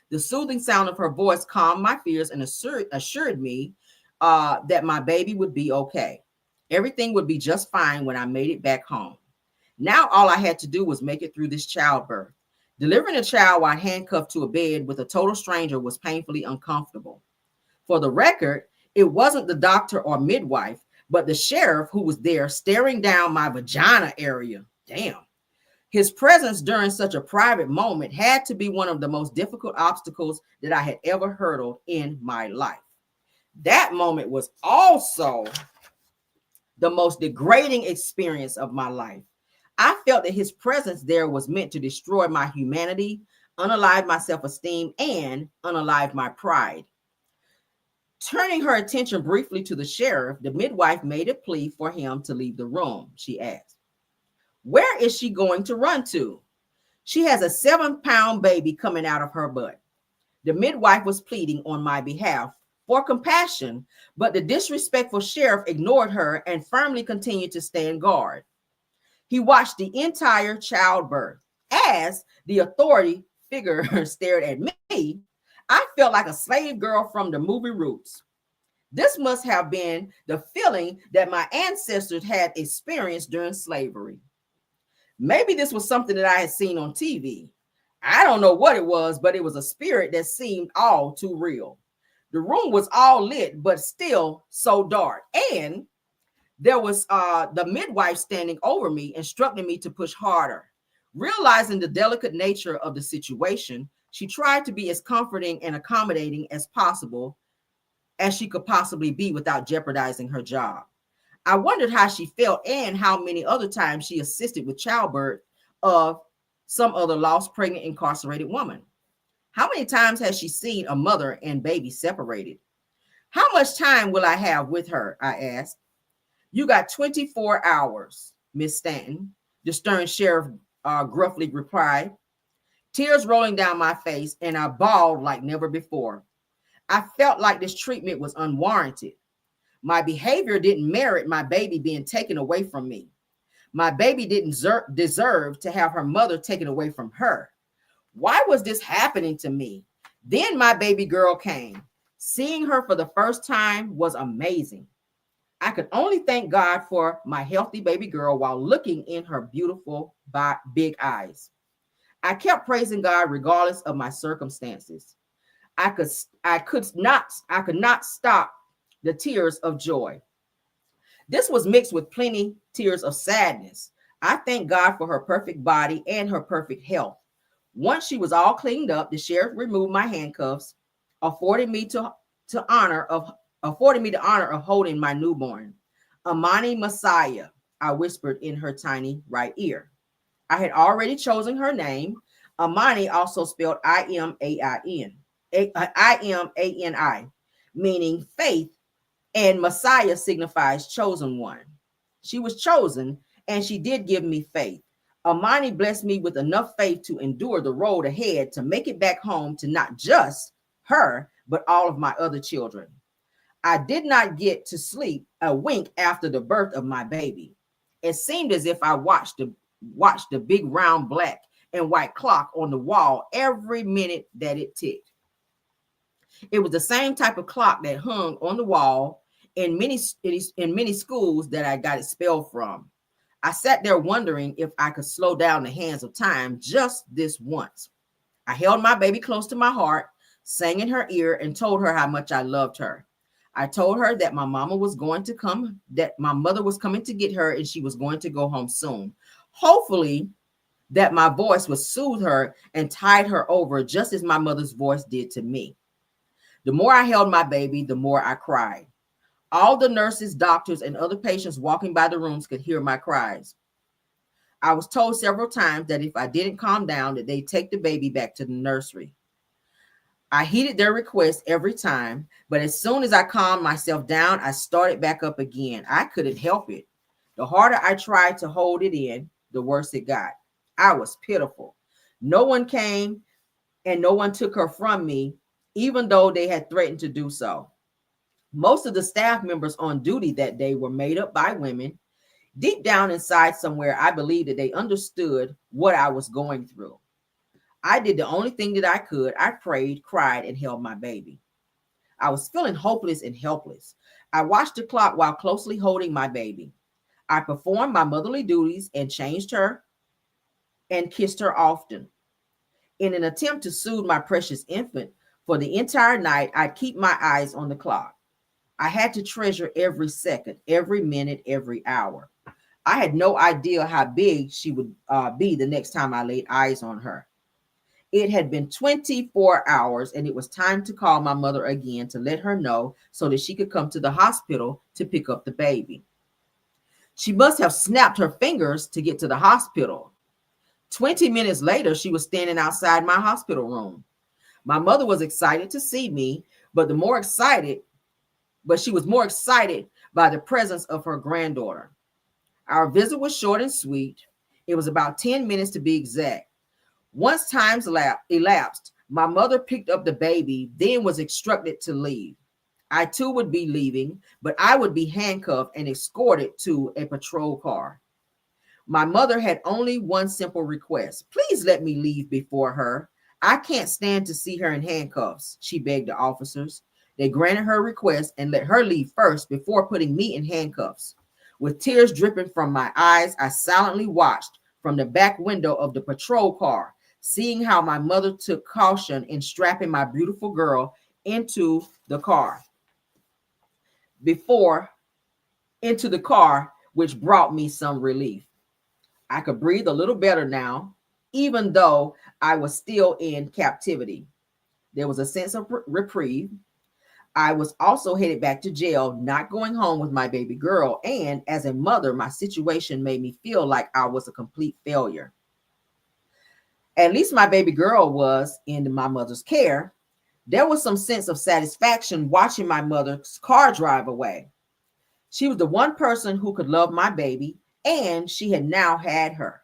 Speaker 1: The soothing sound of her voice calmed my fears and assured me that my baby would be okay. Everything would be just fine when I made it back home. Now all I had to do was make it through this childbirth. Delivering a child while handcuffed to a bed with a total stranger was painfully uncomfortable. For the record, it wasn't the doctor or midwife, but the sheriff who was there staring down my vagina area. Damn. His presence during such a private moment had to be one of the most difficult obstacles that I had ever hurdled in my life. That moment was also the most degrading experience of my life. I felt that his presence there was meant to destroy my humanity, unalive my self-esteem, and unalive my pride. Turning her attention briefly to the sheriff, the midwife made a plea for him to leave the room. She asked, "Where is she going to run to? She has a 7-pound baby coming out of her butt." The midwife was pleading on my behalf for compassion, but the disrespectful sheriff ignored her and firmly continued to stand guard. He watched the entire childbirth. As the authority figure stared at me, I felt like a slave girl from the movie Roots. This must have been the feeling that my ancestors had experienced during slavery. Maybe this was something that I had seen on TV. I don't know what it was, but it was a spirit that seemed all too real. The room was all lit, but still so dark. And there was the midwife standing over me, instructing me to push harder. Realizing the delicate nature of the situation, she tried to be as comforting and accommodating as possible as she could possibly be without jeopardizing her job. I wondered how she felt and how many other times she assisted with childbirth of some other lost, pregnant, incarcerated woman. How many times has she seen a mother and baby separated? How much time will I have with her? I asked. "You got 24 hours, Miss Stanton," the stern sheriff gruffly replied. Tears rolling down my face, and I bawled like never before. I felt like this treatment was unwarranted. My behavior didn't merit my baby being taken away from me. My baby didn't deserve to have her mother taken away from her. Why was this happening to me? Then my baby girl came. Seeing her for the first time was amazing. I could only thank God for my healthy baby girl while looking in her beautiful big eyes. I kept praising God regardless of my circumstances. I could not stop the tears of joy. This was mixed with plenty tears of sadness. I thank God for her perfect body and her perfect health. Once she was all cleaned up, the sheriff removed my handcuffs, affording me the honor of holding my newborn. "Amani Messiah," I whispered in her tiny right ear. I had already chosen her name. Amani, also spelled I-M-A-I-N, I-M-A-N-I, meaning faith, and Messiah signifies chosen one. She was chosen, and she did give me faith. Amani blessed me with enough faith to endure the road ahead to make it back home to not just her, but all of my other children. I did not get to sleep a wink after the birth of my baby. It seemed as if I watched the big round black and white clock on the wall every minute that it ticked. It was the same type of clock that hung on the wall in many schools that I got expelled from. I sat there wondering if I could slow down the hands of time just this once. I held my baby close to my heart, sang in her ear, and told her how much I loved her. I told her that my mama was going to come, that my mother was coming to get her, and she was going to go home soon. Hopefully, that my voice would soothe her and tide her over just as my mother's voice did to me. The more I held my baby, the more I cried. All the nurses, doctors, and other patients walking by the rooms could hear my cries. I was told several times that if I didn't calm down, that they'd take the baby back to the nursery. I heeded their request every time, but as soon as I calmed myself down, I started back up again. I couldn't help it. The harder I tried to hold it in, the worse it got. I was pitiful. No one came and no one took her from me, even though they had threatened to do so. Most of the staff members on duty that day were made up by women. Deep down inside somewhere, I believed that they understood what I was going through. I did the only thing that I could. I prayed, cried, and held my baby. I was feeling hopeless and helpless. I watched the clock while closely holding my baby. I performed my motherly duties and changed her and kissed her often. In an attempt to soothe my precious infant, for the entire night, I'd keep my eyes on the clock. I had to treasure every second, every minute, every hour. I had no idea how big she would be the next time I laid eyes on her. It had been 24 hours, and it was time to call my mother again to let her know so that she could come to the hospital to pick up the baby. She must have snapped her fingers to get to the hospital. 20 minutes later, she was standing outside my hospital room. My mother was excited to see me, but she was more excited by the presence of her granddaughter. Our visit was short and sweet. It was about 10 minutes to be exact. Once time elapsed, my mother picked up the baby, then was instructed to leave. I too would be leaving, but I would be handcuffed and escorted to a patrol car. My mother had only one simple request. Please let me leave before her. I can't stand to see her in handcuffs, she begged the officers. They granted her request and let her leave first before putting me in handcuffs. With tears dripping from my eyes, I silently watched from the back window of the patrol car, seeing how my mother took caution in strapping my beautiful girl into the car, which brought me some relief. I could breathe a little better now, even though I was still in captivity. There was a sense of reprieve. I was also headed back to jail, not going home with my baby girl. And as a mother, my situation made me feel like I was a complete failure. At least my baby girl was in my mother's care. There was some sense of satisfaction watching my mother's car drive away. She was the one person who could love my baby, and she now had her.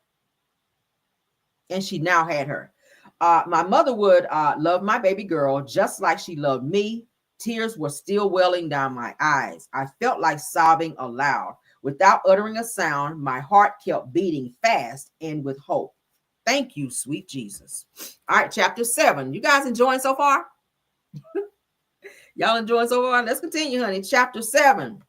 Speaker 1: My mother would love my baby girl just like she loved me. Tears were still welling down my eyes. I felt like sobbing aloud. Without uttering a sound, my heart kept beating fast and with hope. Thank you, sweet Jesus. All right, chapter 7. You guys enjoying so far? Y'all enjoying so far? Let's continue, honey. Chapter 7.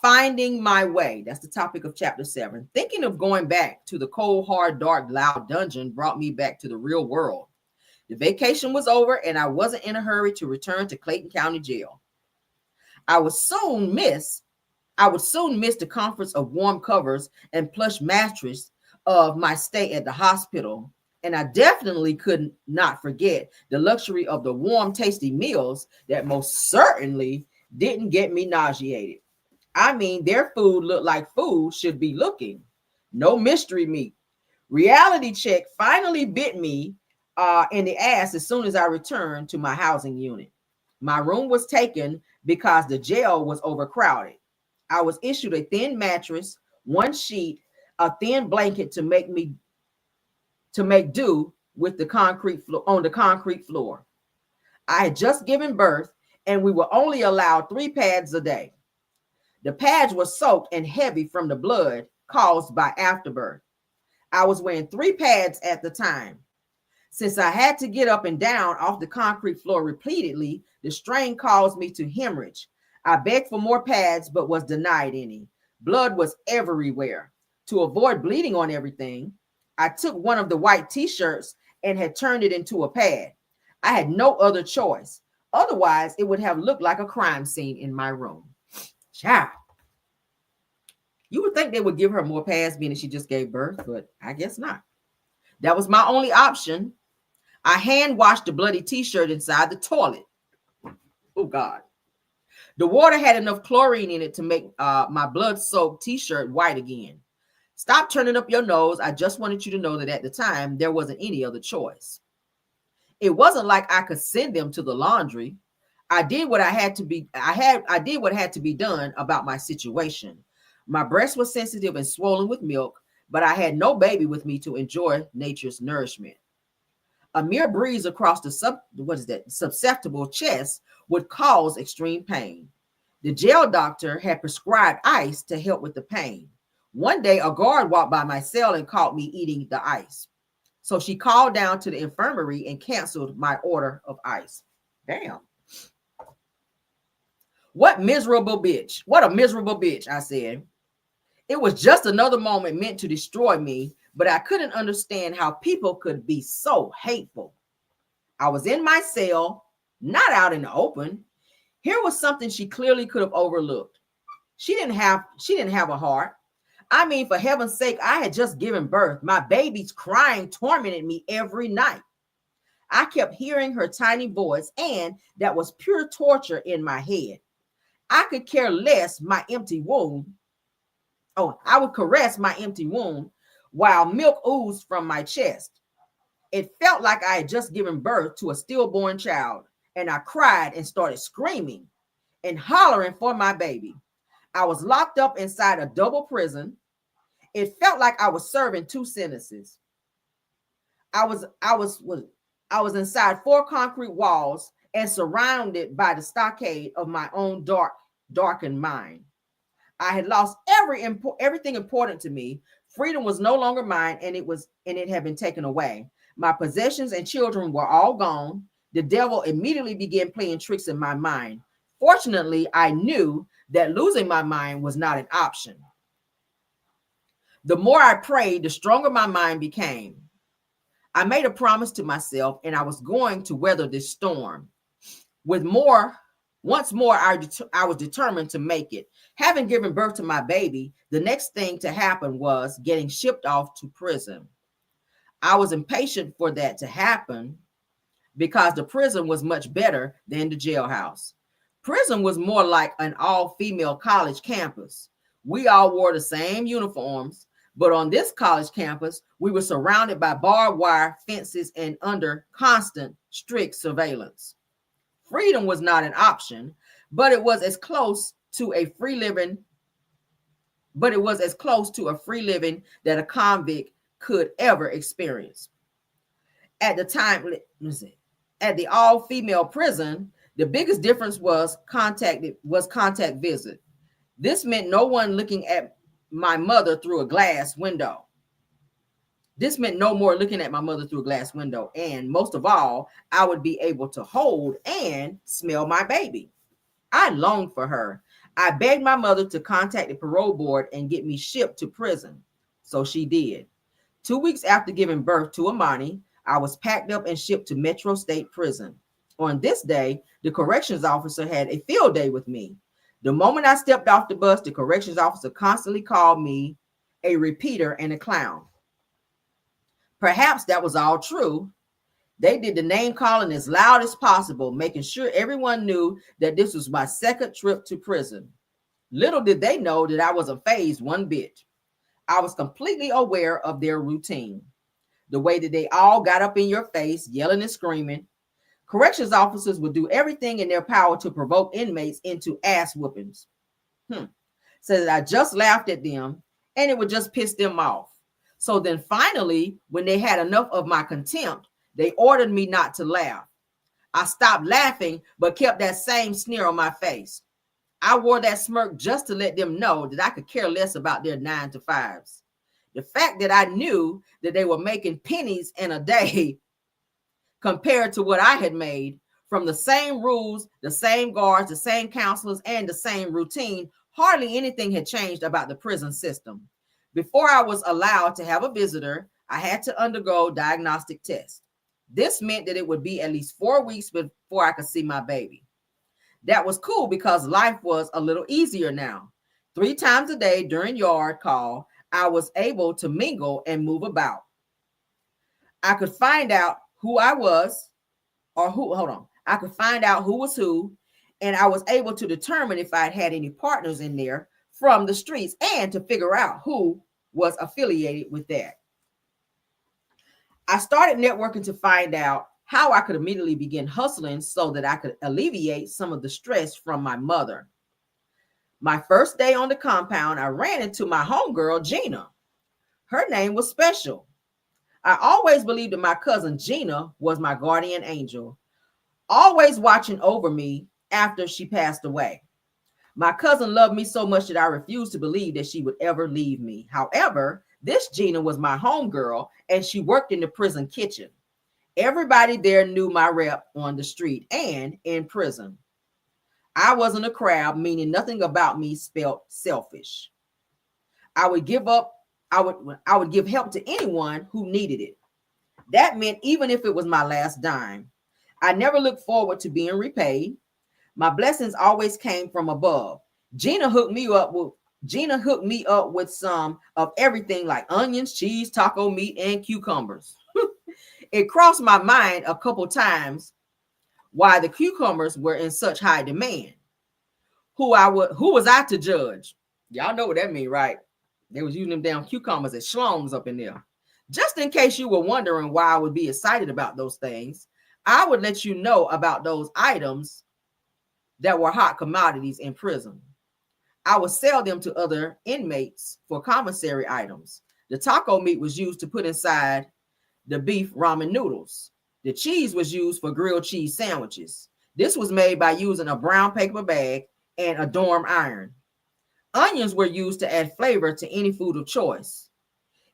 Speaker 1: Finding my way. That's the topic of chapter 7. Thinking of going back to the cold, hard, dark, loud dungeon brought me back to the real world. The vacation was over, and I wasn't in a hurry to return to Clayton County Jail. I would soon miss the comforts of warm covers and plush mattress of my stay at the hospital. And I definitely could not forget the luxury of the warm, tasty meals that most certainly didn't get me nauseated. I mean, their food looked like food should be looking. No mystery meat. Reality check finally bit me in the ass as soon as I returned to my housing unit. My room was taken because the jail was overcrowded. I was issued a thin mattress, one sheet, a thin blanket to make do with the concrete floor. I had just given birth, and we were only allowed 3 pads a day. The pads were soaked and heavy from the blood caused by afterbirth. I was wearing 3 pads at the time. Since I had to get up and down off the concrete floor repeatedly, the strain caused me to hemorrhage. I begged for more pads, but was denied any. Blood was everywhere. To avoid bleeding on everything, I took one of the white t-shirts and had turned it into a pad. I had no other choice. Otherwise, it would have looked like a crime scene in my room. Child. You would think they would give her more pads being that she just gave birth, but I guess not. That was my only option. I hand washed the bloody t-shirt inside the toilet. Oh, God. The water had enough chlorine in it to make my blood-soaked t-shirt white again. Stop turning up your nose. I just wanted you to know that at the time, there wasn't any other choice. It wasn't like I could send them to the laundry. I did what had to be done about my situation. My breast was sensitive and swollen with milk, but I had no baby with me to enjoy nature's nourishment. A mere breeze across the susceptible chest would cause extreme pain. The jail doctor had prescribed ice to help with the pain. One day, a guard walked by my cell and caught me eating the ice. So she called down to the infirmary and canceled my order of ice. Damn. What miserable bitch. What a miserable bitch, I said. It was just another moment meant to destroy me, but I couldn't understand how people could be so hateful. I was in my cell, not out in the open. Here was something she clearly could have overlooked. She didn't have a heart. I mean, for heaven's sake, I had just given birth. My baby's crying tormented me every night. I kept hearing her tiny voice, and that was pure torture in my head. I could care less my empty womb. Oh, I would caress my empty womb while milk oozed from my chest. It felt like I had just given birth to a stillborn child, and I cried and started screaming and hollering for my baby. I was locked up inside a double prison. It felt like I was serving two sentences. I was inside 4 concrete walls and surrounded by the stockade of my own darkened mind. I had lost everything important to me. Freedom was no longer mine, and it had been taken away. My possessions and children were all gone. The devil immediately began playing tricks in my mind. Fortunately, I knew that losing my mind was not an option. The more I prayed, the stronger my mind became. I made a promise to myself, and I was going to weather this storm. Once more, I was determined to make it. Having given birth to my baby, the next thing to happen was getting shipped off to prison. I was impatient for that to happen because the prison was much better than the jailhouse. Prison was more like an all-female college campus. We all wore the same uniforms, but on this college campus, we were surrounded by barbed wire fences and under constant, strict surveillance. Freedom was not an option, but it was as close to a free living that a convict could ever experience. At the time, at the all-female prison, the biggest difference was contact visit. This meant no one looking at my mother through a glass window. And most of all, I would be able to hold and smell my baby. I longed for her. I begged my mother to contact the parole board and get me shipped to prison. So she did. 2 weeks after giving birth to Amani, I was packed up and shipped to Metro State Prison. On this day, the corrections officer had a field day with me. The moment I stepped off the bus, the corrections officer constantly called me a repeater and a clown. Perhaps that was all true. They did the name calling as loud as possible, making sure everyone knew that this was my second trip to prison. Little did they know that I wasn't fazed one bit. I was completely aware of their routine. The way that they all got up in your face, yelling and screaming. Corrections officers would do everything in their power to provoke inmates into ass whoopings. So that I just laughed at them, and it would just piss them off. So then finally, when they had enough of my contempt, they ordered me not to laugh. I stopped laughing, but kept that same sneer on my face. I wore that smirk just to let them know that I could care less about their 9-to-5s. The fact that I knew that they were making pennies in a day compared to what I had made from the same rules, the same guards, the same counselors, and the same routine. Hardly anything had changed about the prison system. Before I was allowed to have a visitor, I had to undergo diagnostic tests. This meant that it would be at least 4 weeks before I could see my baby. That was cool because life was a little easier now. 3 times a day during yard call, I was able to mingle and move about. I could find out who I was, I could find out who was who, and I was able to determine if I had any partners in there from the streets and to figure out who was affiliated with that. I started networking to find out how I could immediately begin hustling so that I could alleviate some of the stress from my mother. My first day on the compound, I ran into my homegirl, Gina. Her name was special. I always believed that my cousin Gina was my guardian angel, always watching over me after she passed away. My cousin loved me so much that I refused to believe that she would ever leave me. However, this Gina was my homegirl, and she worked in the prison kitchen. Everybody there knew my rep on the street and in prison. I wasn't a crab, meaning nothing about me spelt selfish. I would give help to anyone who needed it. That meant even if it was my last dime. I never looked forward to being repaid. My blessings always came from above. Gina hooked me up with some of everything like onions, cheese, taco meat, and cucumbers. It crossed my mind a couple times why the cucumbers were in such high demand. Who was I to judge? Y'all know what that means, right? They was using them damn cucumbers as schlongs up in there. Just in case you were wondering why I would be excited about those things, I would let you know about those items that were hot commodities in prison. I would sell them to other inmates for commissary items. The taco meat was used to put inside the beef ramen noodles. The cheese was used for grilled cheese sandwiches. This was made by using a brown paper bag and a dorm iron. Onions were used to add flavor to any food of choice.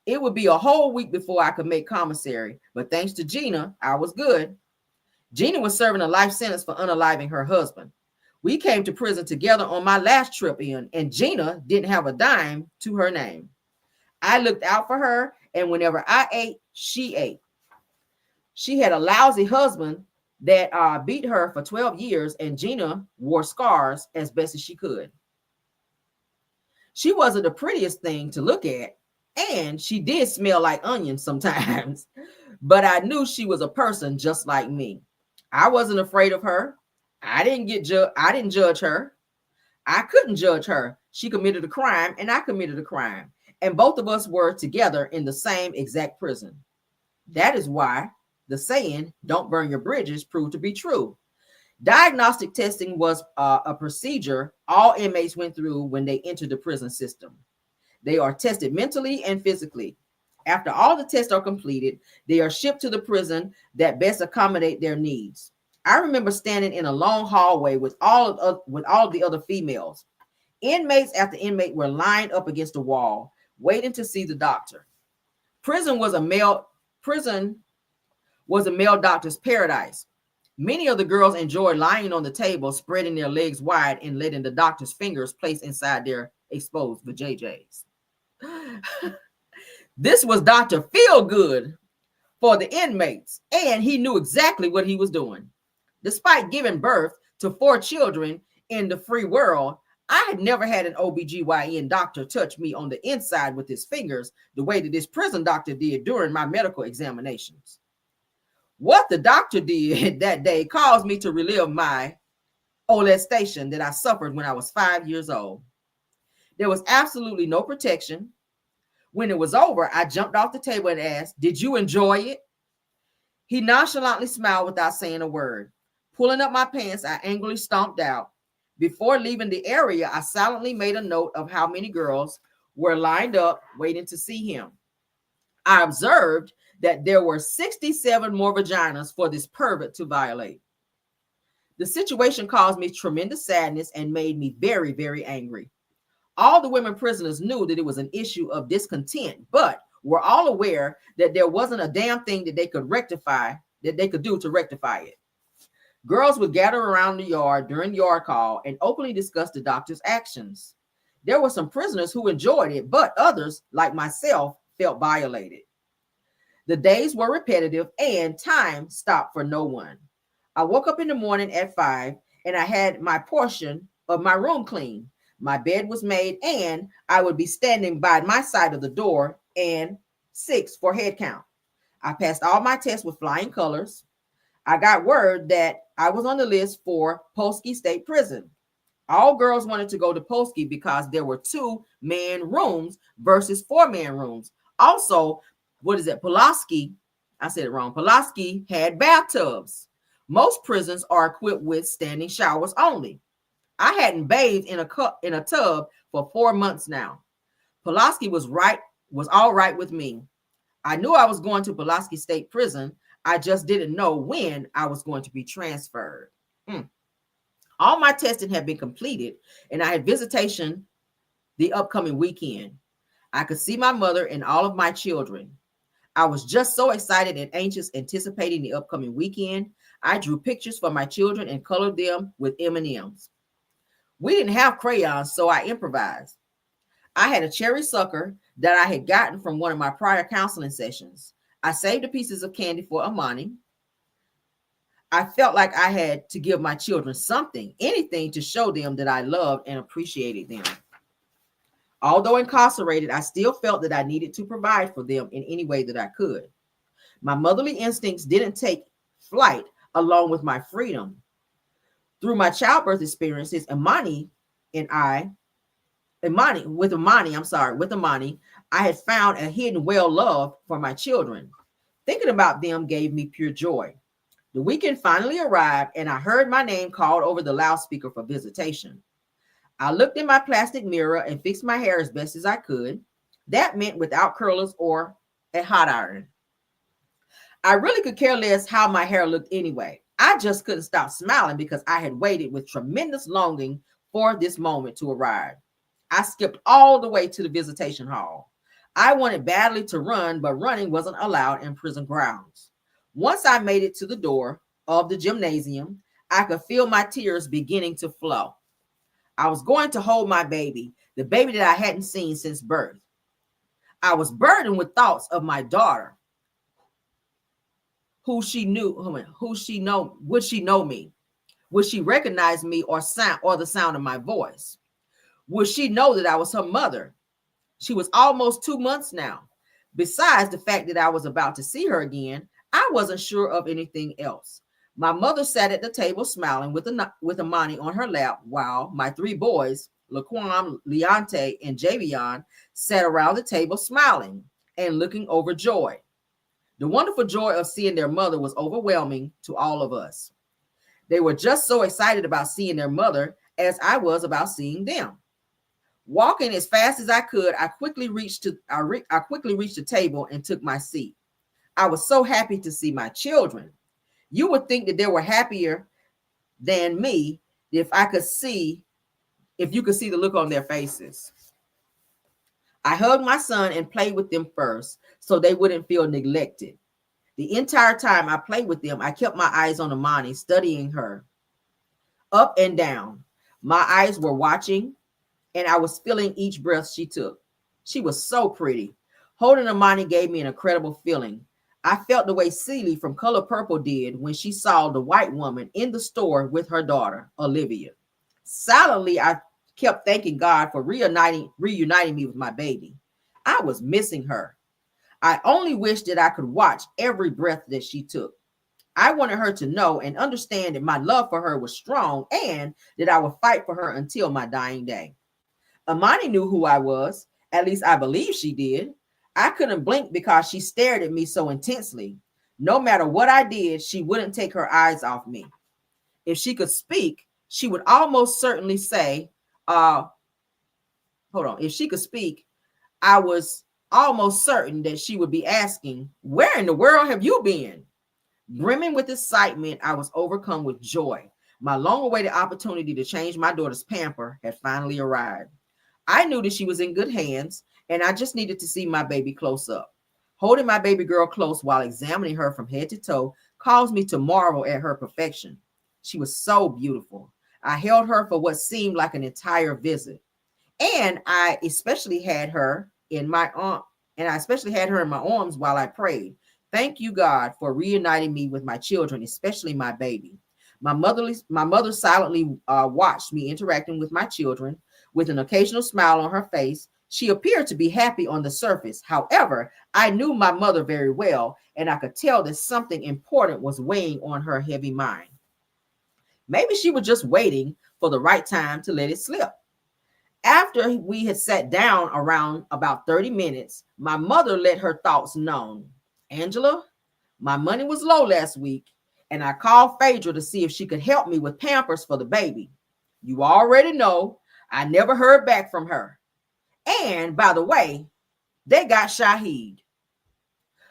Speaker 1: It would be a whole week before I could make commissary, but thanks to Gina, I was good. Gina was serving a life sentence for unaliving her husband. We came to prison together on my last trip in, and Gina didn't have a dime to her name. I looked out for her, and whenever I ate, she ate. She had a lousy husband that beat her for 12 years, and Gina wore scars as best as she could. She wasn't the prettiest thing to look at, and she did smell like onions sometimes, but I knew she was a person just like me. I wasn't afraid of her. I didn't judge her. I couldn't judge her. She committed a crime, and I committed a crime, and both of us were together in the same exact prison. That is why the saying, "Don't burn your bridges," proved to be true. Diagnostic testing was a procedure all inmates went through when they entered the prison system. They are tested mentally and physically. After all the tests are completed, they are shipped to the prison that best accommodate their needs. I remember standing in a long hallway with all of the other females. Inmates after inmate were lined up against the wall, waiting to see the doctor. Prison was a male doctor's paradise. Many of the girls enjoyed lying on the table, spreading their legs wide and letting the doctor's fingers place inside their exposed vajayjays. This was Dr. Feelgood for the inmates, and he knew exactly what he was doing. Despite giving birth to 4 children in the free world, I had never had an OBGYN doctor touch me on the inside with his fingers the way that this prison doctor did during my medical examinations. What the doctor did that day caused me to relive my molestation that I suffered when I was 5 years old. There was absolutely no protection. When it was over, I jumped off the table and asked, "Did you enjoy it?" He nonchalantly smiled without saying a word. Pulling up my pants, I angrily stomped out. Before leaving the area, I silently made a note of how many girls were lined up waiting to see him. I observed that there were 67 more vaginas for this pervert to violate. The situation caused me tremendous sadness and made me very, very angry. All the women prisoners knew that it was an issue of discontent, but were all aware that there wasn't a damn thing that they could rectify that they could do to rectify it. Girls would gather around the yard during yard call and openly discuss the doctor's actions. There were some prisoners who enjoyed it, but others, like myself, felt violated. The days were repetitive and time stopped for no one. I woke up in the morning at 5 and I had my portion of my room cleaned. My bed was made and I would be standing by my side of the door and 6 for head count. I passed all my tests with flying colors. I got word that I was on the list for Polsky State Prison. All girls wanted to go to Polsky because there were 2-man rooms versus 4-man rooms. Also, Pulaski, I said it wrong. Pulaski had bathtubs. Most prisons are equipped with standing showers only. I hadn't bathed in a tub for 4 months now. Pulaski was all right with me. I knew I was going to Pulaski State Prison. I just didn't know when I was going to be transferred. All my testing had been completed, and I had visitation the upcoming weekend. I could see my mother and all of my children. I was just so excited and anxious, anticipating the upcoming weekend. I drew pictures for my children and colored them with M&Ms. We didn't have crayons, so I improvised. I had a cherry sucker that I had gotten from one of my prior counseling sessions. I saved the pieces of candy for Amani. I felt like I had to give my children something, anything to show them that I loved and appreciated them. Although incarcerated, I still felt that I needed to provide for them in any way that I could. My motherly instincts didn't take flight along with my freedom. Through my childbirth experiences, with Amani, I had found a hidden well love for my children. Thinking about them gave me pure joy. The weekend finally arrived, and I heard my name called over the loudspeaker for visitation. I looked in my plastic mirror and fixed my hair as best as I could. That meant without curlers or a hot iron. I really could care less how my hair looked anyway. I just couldn't stop smiling because I had waited with tremendous longing for this moment to arrive. I skipped all the way to the visitation hall. I wanted badly to run, but running wasn't allowed in prison grounds. Once I made it to the door of the gymnasium, I could feel my tears beginning to flow. I was going to hold my baby, the baby that I hadn't seen since birth. I was burdened with thoughts of my daughter. Would she know me? Would she recognize me or the sound of my voice? Would she know that I was her mother? She was almost 2 months now. Besides the fact that I was about to see her again, I wasn't sure of anything else. My mother sat at the table smiling with Amani on her lap while my 3 boys, Laquan, Leonte, and Javion, sat around the table smiling and looking overjoyed. The wonderful joy of seeing their mother was overwhelming to all of us. They were just so excited about seeing their mother as I was about seeing them. Walking as fast as I could, I quickly reached the table and took my seat. I was so happy to see my children. You would think that they were happier than me if you could see the look on their faces. I hugged my son and played with them first so they wouldn't feel neglected. The entire time I played with them, I kept my eyes on Amani, studying her up and down. My eyes were watching, and I was feeling each breath she took. She was so pretty. Holding Amani gave me an incredible feeling. I felt the way Celie from Color Purple did when she saw the white woman in the store with her daughter, Olivia. Silently, I kept thanking God for reuniting me with my baby. I was missing her. I only wished that I could watch every breath that she took. I wanted her to know and understand that my love for her was strong and that I would fight for her until my dying day. Amani knew who I was. At least I believe she did. I couldn't blink because she stared at me so intensely. No matter what I did, she wouldn't take her eyes off me. If she could speak, she would almost certainly say, If she could speak, I was almost certain that she would be asking, where in the world have you been? Brimming with excitement, I was overcome with joy. My long-awaited opportunity to change my daughter's pamper had finally arrived. I knew that she was in good hands, and I just needed to see my baby close up. Holding my baby girl close while examining her from head to toe caused me to marvel at her perfection. She was so beautiful. I held her for what seemed like an entire visit. And I especially had her in my arm, and I especially had her in my arms while I prayed. Thank you, God, for reuniting me with my children, especially my baby. My mother silently watched me interacting with my children with an occasional smile on her face. She appeared to be happy on the surface. However, I knew my mother very well, and I could tell that something important was weighing on her heavy mind. Maybe she was just waiting for the right time to let it slip. After we had sat down around about 30 minutes, my mother let her thoughts known. Angela, my money was low last week, and I called Phaedra to see if she could help me with Pampers for the baby. You already know I never heard back from her. And by the way, they got Shahid.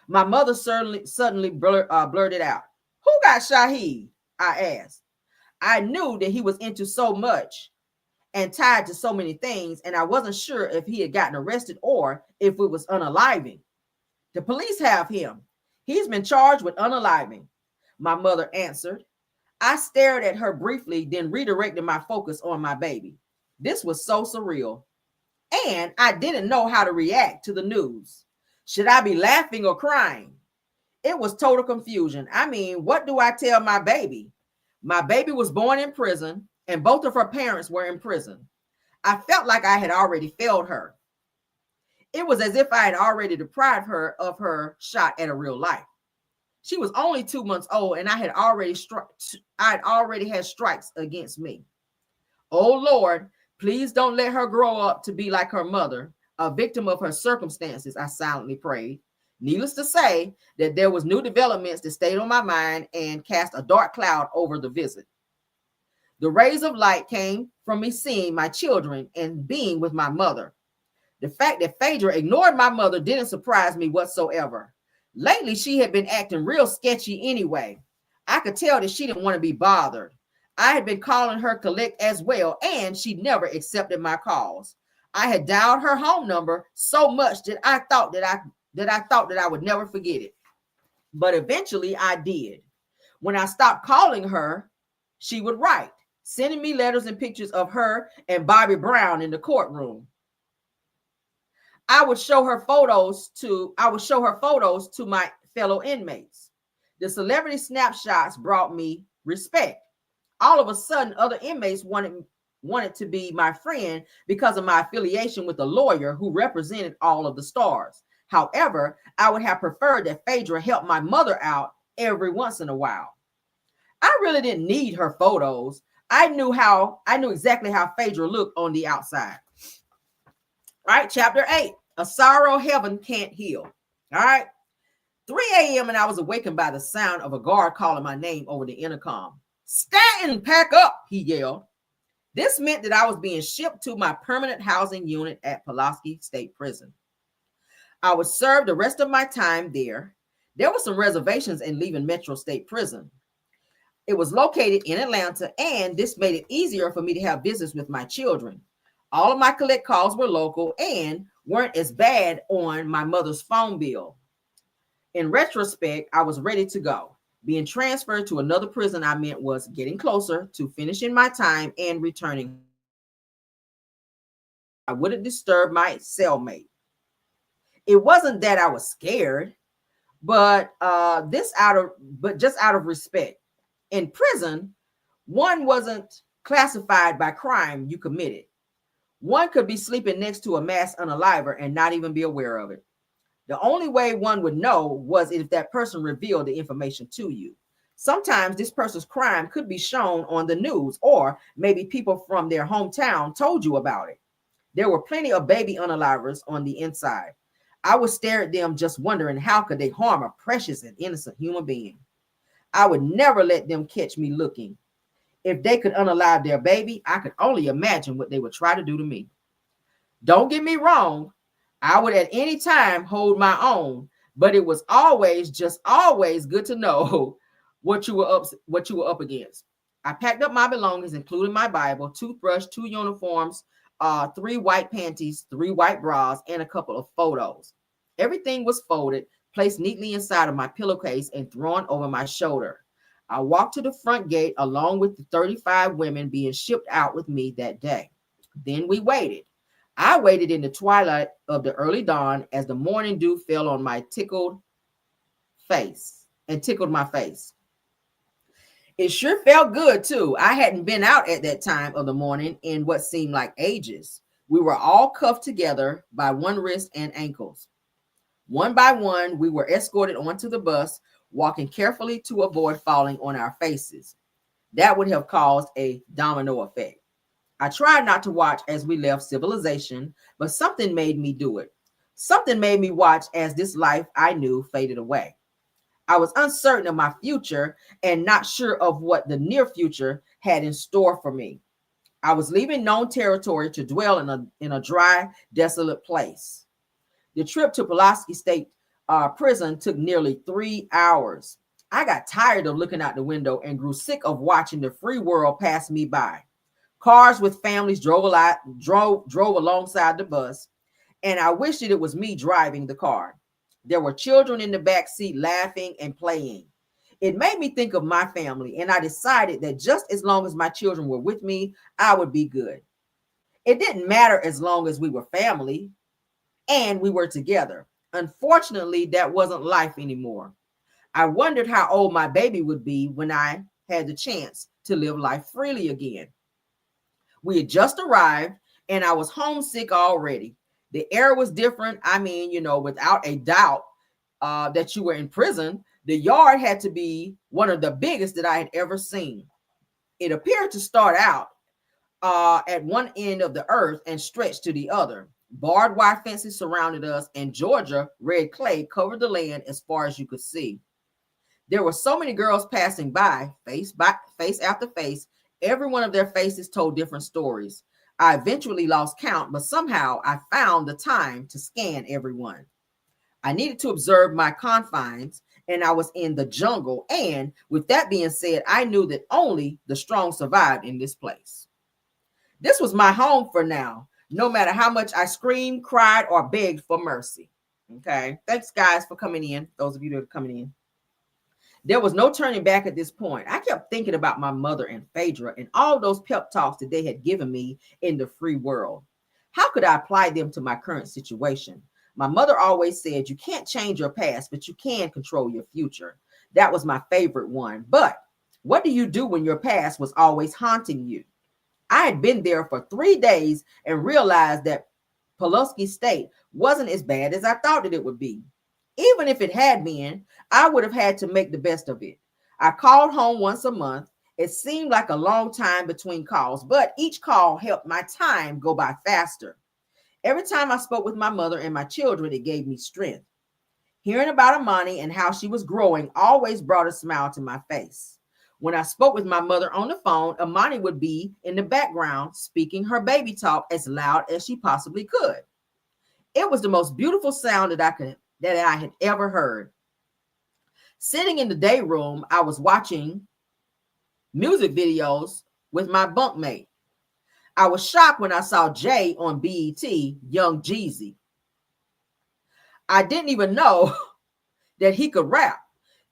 Speaker 1: My mother suddenly blurted out, "Who got Shahid?" I asked. I knew that he was into so much and tied to so many things, and I wasn't sure if he had gotten arrested or if it was unaliving. The police have him. He's been charged with unaliving, my mother answered. I stared at her briefly, then redirected my focus on my baby. This was so surreal, and I didn't know how to react to the news. Should I be laughing or crying? It was total confusion. I mean, what do I tell my baby? My baby was born in prison, and both of her parents were in prison. I felt like I had already failed her. It was as if I had already deprived her of her shot at a real life. She was only 2 months old, and I had already had strikes against me. Oh Lord, please don't let her grow up to be like her mother, a victim of her circumstances, I silently prayed. Needless to say that there was new developments that stayed on my mind and cast a dark cloud over the visit. The rays of light came from me seeing my children and being with my mother. The fact that Phaedra ignored my mother didn't surprise me whatsoever. Lately, she had been acting real sketchy anyway. I could tell that she didn't want to be bothered. I had been calling her collect as well, and she never accepted my calls. I had dialed her home number so much that I thought that I would never forget it. But eventually I did. When I stopped calling her, she would write, sending me letters and pictures of her and Bobby Brown in the courtroom. I would show her photos to my fellow inmates. The celebrity snapshots brought me respect. All of a sudden, other inmates wanted to be my friend because of my affiliation with a lawyer who represented all of the stars. However, I would have preferred that Phaedra help my mother out every once in a while. I really didn't need her photos. I knew exactly how Phaedra looked on the outside. All right, chapter 8, a sorrow heaven can't heal. All right, 3 a.m. and I was awakened by the sound of a guard calling my name over the intercom. Stanton, pack up, he yelled. This meant that I was being shipped to my permanent housing unit at Pulaski State Prison. I would serve the rest of my time there. There were some reservations in leaving Metro State Prison. It was located in Atlanta, and this made it easier for me to have visits with my children. All of my collect calls were local and weren't as bad on my mother's phone bill. In retrospect, I was ready to go. Being transferred to another prison I meant was getting closer to finishing my time and returning. I wouldn't disturb my cellmate. It wasn't that I was scared, but just out of respect. In prison, one wasn't classified by crime you committed. One could be sleeping next to a mass unaliver and not even be aware of it. The only way one would know was if that person revealed the information to you. Sometimes this person's crime could be shown on the news, or maybe people from their hometown told you about it. There were plenty of baby unalivers on the inside. I would stare at them just wondering how could they harm a precious and innocent human being. I would never let them catch me looking. If they could unalive their baby, I could only imagine what they would try to do to me. Don't get me wrong. I would at any time hold my own, but it was always good to know what you were up against. I packed up my belongings, including my Bible, toothbrush, 2 uniforms, 3 white panties, 3 white bras, and a couple of photos. Everything was folded, placed neatly inside of my pillowcase and thrown over my shoulder. I walked to the front gate along with the 35 women being shipped out with me that day. Then we waited. I waited in the twilight of the early dawn as the morning dew fell on my tickled my face. It sure felt good too. I hadn't been out at that time of the morning in what seemed like ages. We were all cuffed together by one wrist and ankles. One by one, we were escorted onto the bus, walking carefully to avoid falling on our faces. That would have caused a domino effect. I tried not to watch as we left civilization, but something made me do it. Something made me watch as this life I knew faded away. I was uncertain of my future and not sure of what the near future had in store for me. I was leaving known territory to dwell in a dry, desolate place. The trip to Pulaski State Prison took nearly 3 hours. I got tired of looking out the window and grew sick of watching the free world pass me by. Cars with families drove alongside the bus, and I wished that it was me driving the car. There were children in the back seat laughing and playing. It made me think of my family, and I decided that just as long as my children were with me, I would be good. It didn't matter as long as we were family and we were together. Unfortunately, that wasn't life anymore. I wondered how old my baby would be when I had the chance to live life freely again. We had just arrived and I was homesick already. The air was different. I mean, without a doubt that you were in prison, the yard had to be one of the biggest that I had ever seen. It appeared to start out at one end of the earth and stretch to the other. Barbed wire fences surrounded us, and Georgia red clay covered the land as far as you could see. There were so many girls passing by, face after face. Every one of their faces told different stories. I eventually lost count, but somehow I found the time to scan everyone. I needed to observe my confines, and I was in the jungle. And with that being said, I knew that only the strong survived in this place. This was my home for now, no matter how much I screamed, cried, or begged for mercy. Okay. Thanks, guys, for coming in. Those of you that are coming in. There was no turning back at this point. I kept thinking about my mother and Phaedra and all those pep talks that they had given me in the free world. How could I apply them to my current situation? My mother always said, you can't change your past, but you can control your future. That was my favorite one. But what do you do when your past was always haunting you? I had been there for 3 days and realized that Pulaski State wasn't as bad as I thought that it would be. Even if it had been, I would have had to make the best of it. I called home once a month. It seemed like a long time between calls, but each call helped my time go by faster. Every time I spoke with my mother and my children, it gave me strength. Hearing about Amani and how she was growing always brought a smile to my face. When I spoke with my mother on the phone, Amani would be in the background speaking her baby talk as loud as she possibly could. It was the most beautiful sound that I had ever heard. Sitting in the day room, I was watching music videos with my bunkmate. I was shocked when I saw Jay on Wed-Pt, Young Jeezy. I didn't even know that he could rap.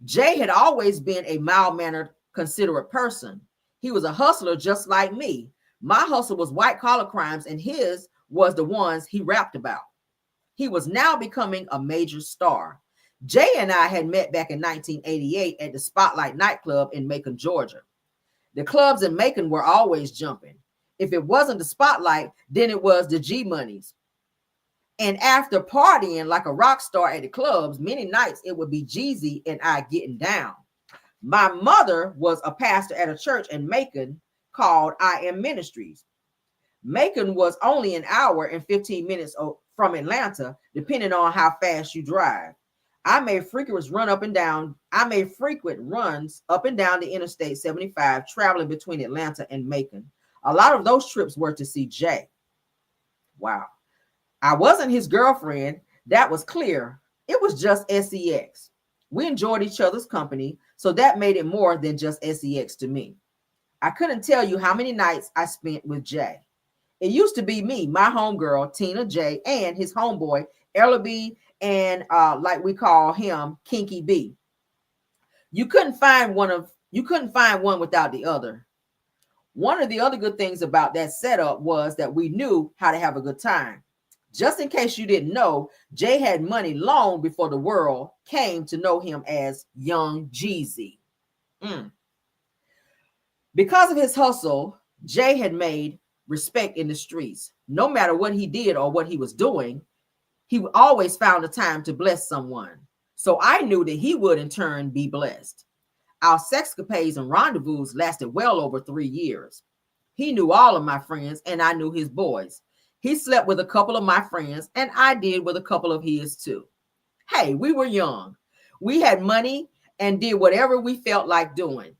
Speaker 1: Jay had always been a mild-mannered, considerate person. He was a hustler just like me. My hustle was white-collar crimes, and his was the ones he rapped about. He was now becoming a major star. Jay and I had met back in 1988 at the Spotlight nightclub in Macon, Georgia. The clubs in Macon were always jumping. If it wasn't the Spotlight, then it was the G-Moneys. And after partying like a rock star at the clubs, many nights it would be Jeezy and I getting down. My mother was a pastor at a church in Macon called I Am Ministries. Macon was only an hour and 15 minutes from Atlanta, depending on how fast you drive. I made frequent runs up and down the Interstate 75, traveling between Atlanta and Macon. A lot of those trips were to see Jay. Wow. I wasn't his girlfriend. That was clear. It was just sex. We enjoyed each other's company, so that made it more than just sex to me. I couldn't tell you how many nights I spent with Jay. It used to be me, my homegirl, Tina, Jay, and his homeboy, Ellaby, and like we call him Kinky B. You couldn't find one without the other. One of the other good things about that setup was that we knew how to have a good time. Just in case you didn't know, Jay had money long before the world came to know him as Young Jeezy. Because of his hustle, Jay had made respect in the streets. No matter what he did or what he was doing, he always found a time to bless someone. So I knew that he would in turn be blessed. Our sexcapades and rendezvous lasted well over 3 years. He knew all of my friends and I knew his boys. He slept with a couple of my friends and I did with a couple of his too. Hey, we were young. We had money and did whatever we felt like doing.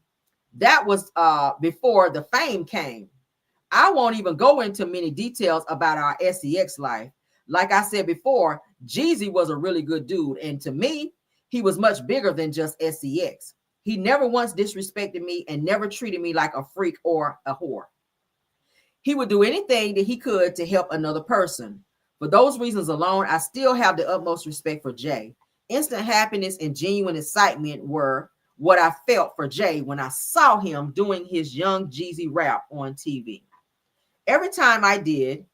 Speaker 1: That was before the fame came. I won't even go into many details about our sex life. Like I said before, Jeezy was a really good dude. And to me, he was much bigger than just sex. He never once disrespected me and never treated me like a freak or a whore. He would do anything that he could to help another person. For those reasons alone, I still have the utmost respect for Jay. Instant happiness and genuine excitement were what I felt for Jay when I saw him doing his Young Jeezy rap on TV. Every time I did,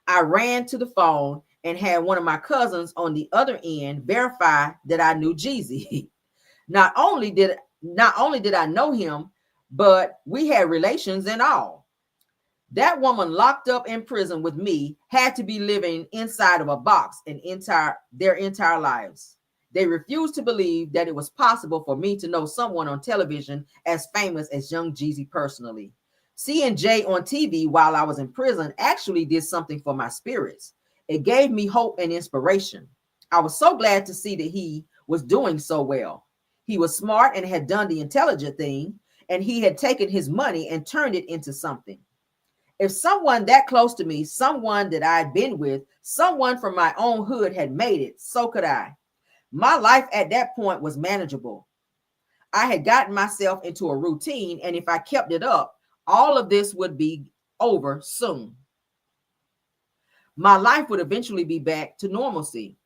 Speaker 1: I ran to the phone and had one of my cousins on the other end verify that I knew Jeezy. Not only did I know him, but we had relations and all. That woman locked up in prison with me had to be living inside of a box their entire lives. They refused to believe that it was possible for me to know someone on television as famous as Young Jeezy personally. Seeing Jay on TV while I was in prison actually did something for my spirits. It gave me hope and inspiration. I was so glad to see that he was doing so well. He was smart and had done the intelligent thing, and he had taken his money and turned it into something. If someone that close to me, someone that I'd been with, someone from my own hood had made it, so could I. My life at that point was manageable. I had gotten myself into a routine, and if I kept it up, all of this would be over soon. My life would eventually be back to normalcy.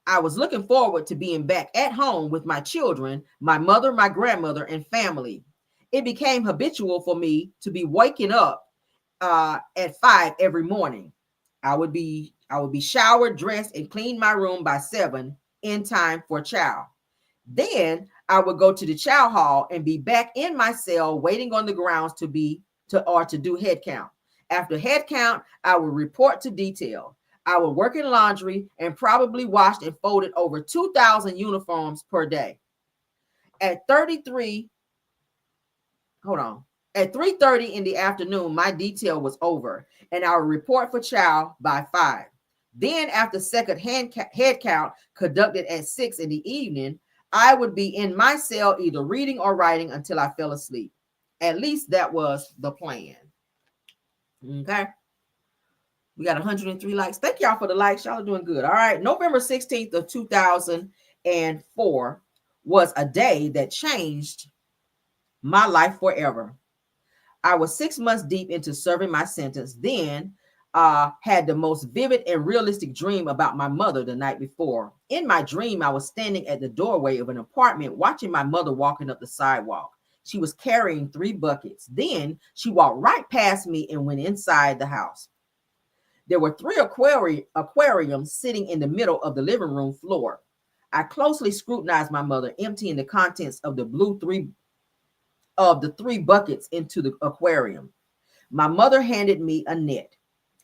Speaker 1: I was looking forward to being back at home with my children, my mother, my grandmother, and family. It became habitual for me to be waking up at 5 every morning. I would be showered, dressed, and clean my room by 7 in time for chow. Then I would go to the chow hall and be back in my cell waiting on the grounds to do head count. After head count, I would report to detail. I would work in laundry and probably washed and folded over 2,000 uniforms per day. At 3:30 in the afternoon, my detail was over, and I would report for chow by 5. Then after second head count conducted at 6 in the evening, I would be in my cell either reading or writing until I fell asleep. At least that was the plan. Okay. We got 103 likes. Thank y'all for the likes. Y'all are doing good. All right. November 16th of 2004 was a day that changed my life forever. I was 6 months deep into serving my sentence, then had the most vivid and realistic dream about my mother the night before. In my dream, I was standing at the doorway of an apartment watching my mother walking up the sidewalk. She was carrying 3 buckets. Then she walked right past me and went inside the house. There were 3 aquariums sitting in the middle of the living room floor. I closely scrutinized my mother emptying the contents of the 3 buckets into the aquarium. My mother handed me a net.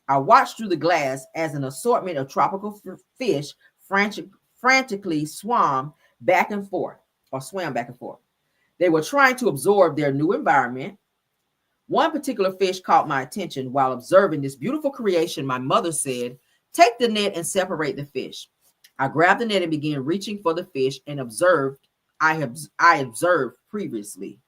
Speaker 1: I watched through the glass as an assortment of tropical fish frantically swam back and forth. They were trying to absorb their new environment. One particular fish caught my attention. While observing this beautiful creation, my mother said, "Take the net and separate the fish." I grabbed the net and began reaching for the fish and I observed previously.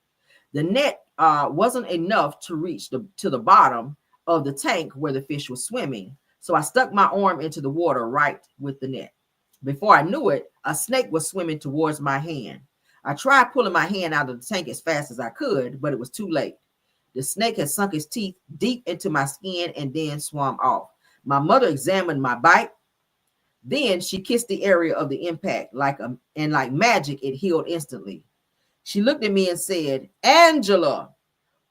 Speaker 1: The net wasn't enough to reach to the bottom of the tank where the fish was swimming. So I stuck my arm into the water right with the net. Before I knew it, a snake was swimming towards my hand. I tried pulling my hand out of the tank as fast as I could, but it was too late. The snake had sunk its teeth deep into my skin and then swam off. My mother examined my bite. Then she kissed the area of the impact and like magic, it healed instantly. She looked at me and said, Angela.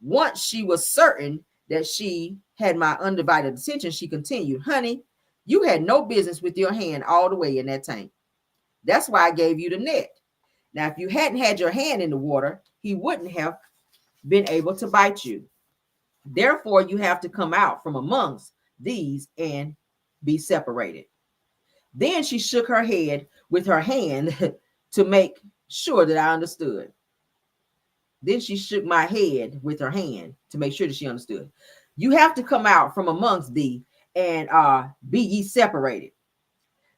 Speaker 1: Once she was certain that she had my undivided attention, she continued, honey, you had no business with your hand all the way in that tank. That's why I gave you the net. Now, if you hadn't had your hand in the water, he wouldn't have been able to bite you. Therefore, you have to come out from amongst these and be separated. Then she shook her head with her hand to make sure that I understood. Then she shook my head with her hand to make sure that she understood. You have to come out from amongst thee and be ye separated.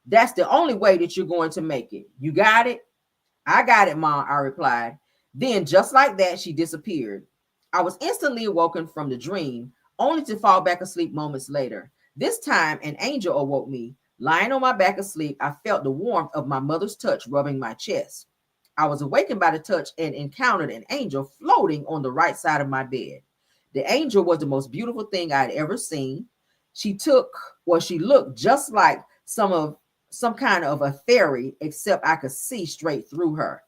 Speaker 1: That's the only way that you're going to make it. You got it? I got it, Mom, I replied. Then, just like that, she disappeared. I was instantly awoken from the dream, only to fall back asleep moments later. This time, an angel awoke me. Lying on my back asleep, I felt the warmth of my mother's touch rubbing my chest. I was awakened by the touch and encountered an angel floating on the right side of my bed. The angel was the most beautiful thing I had ever seen. She looked just like some kind of a fairy, except I could see straight through her.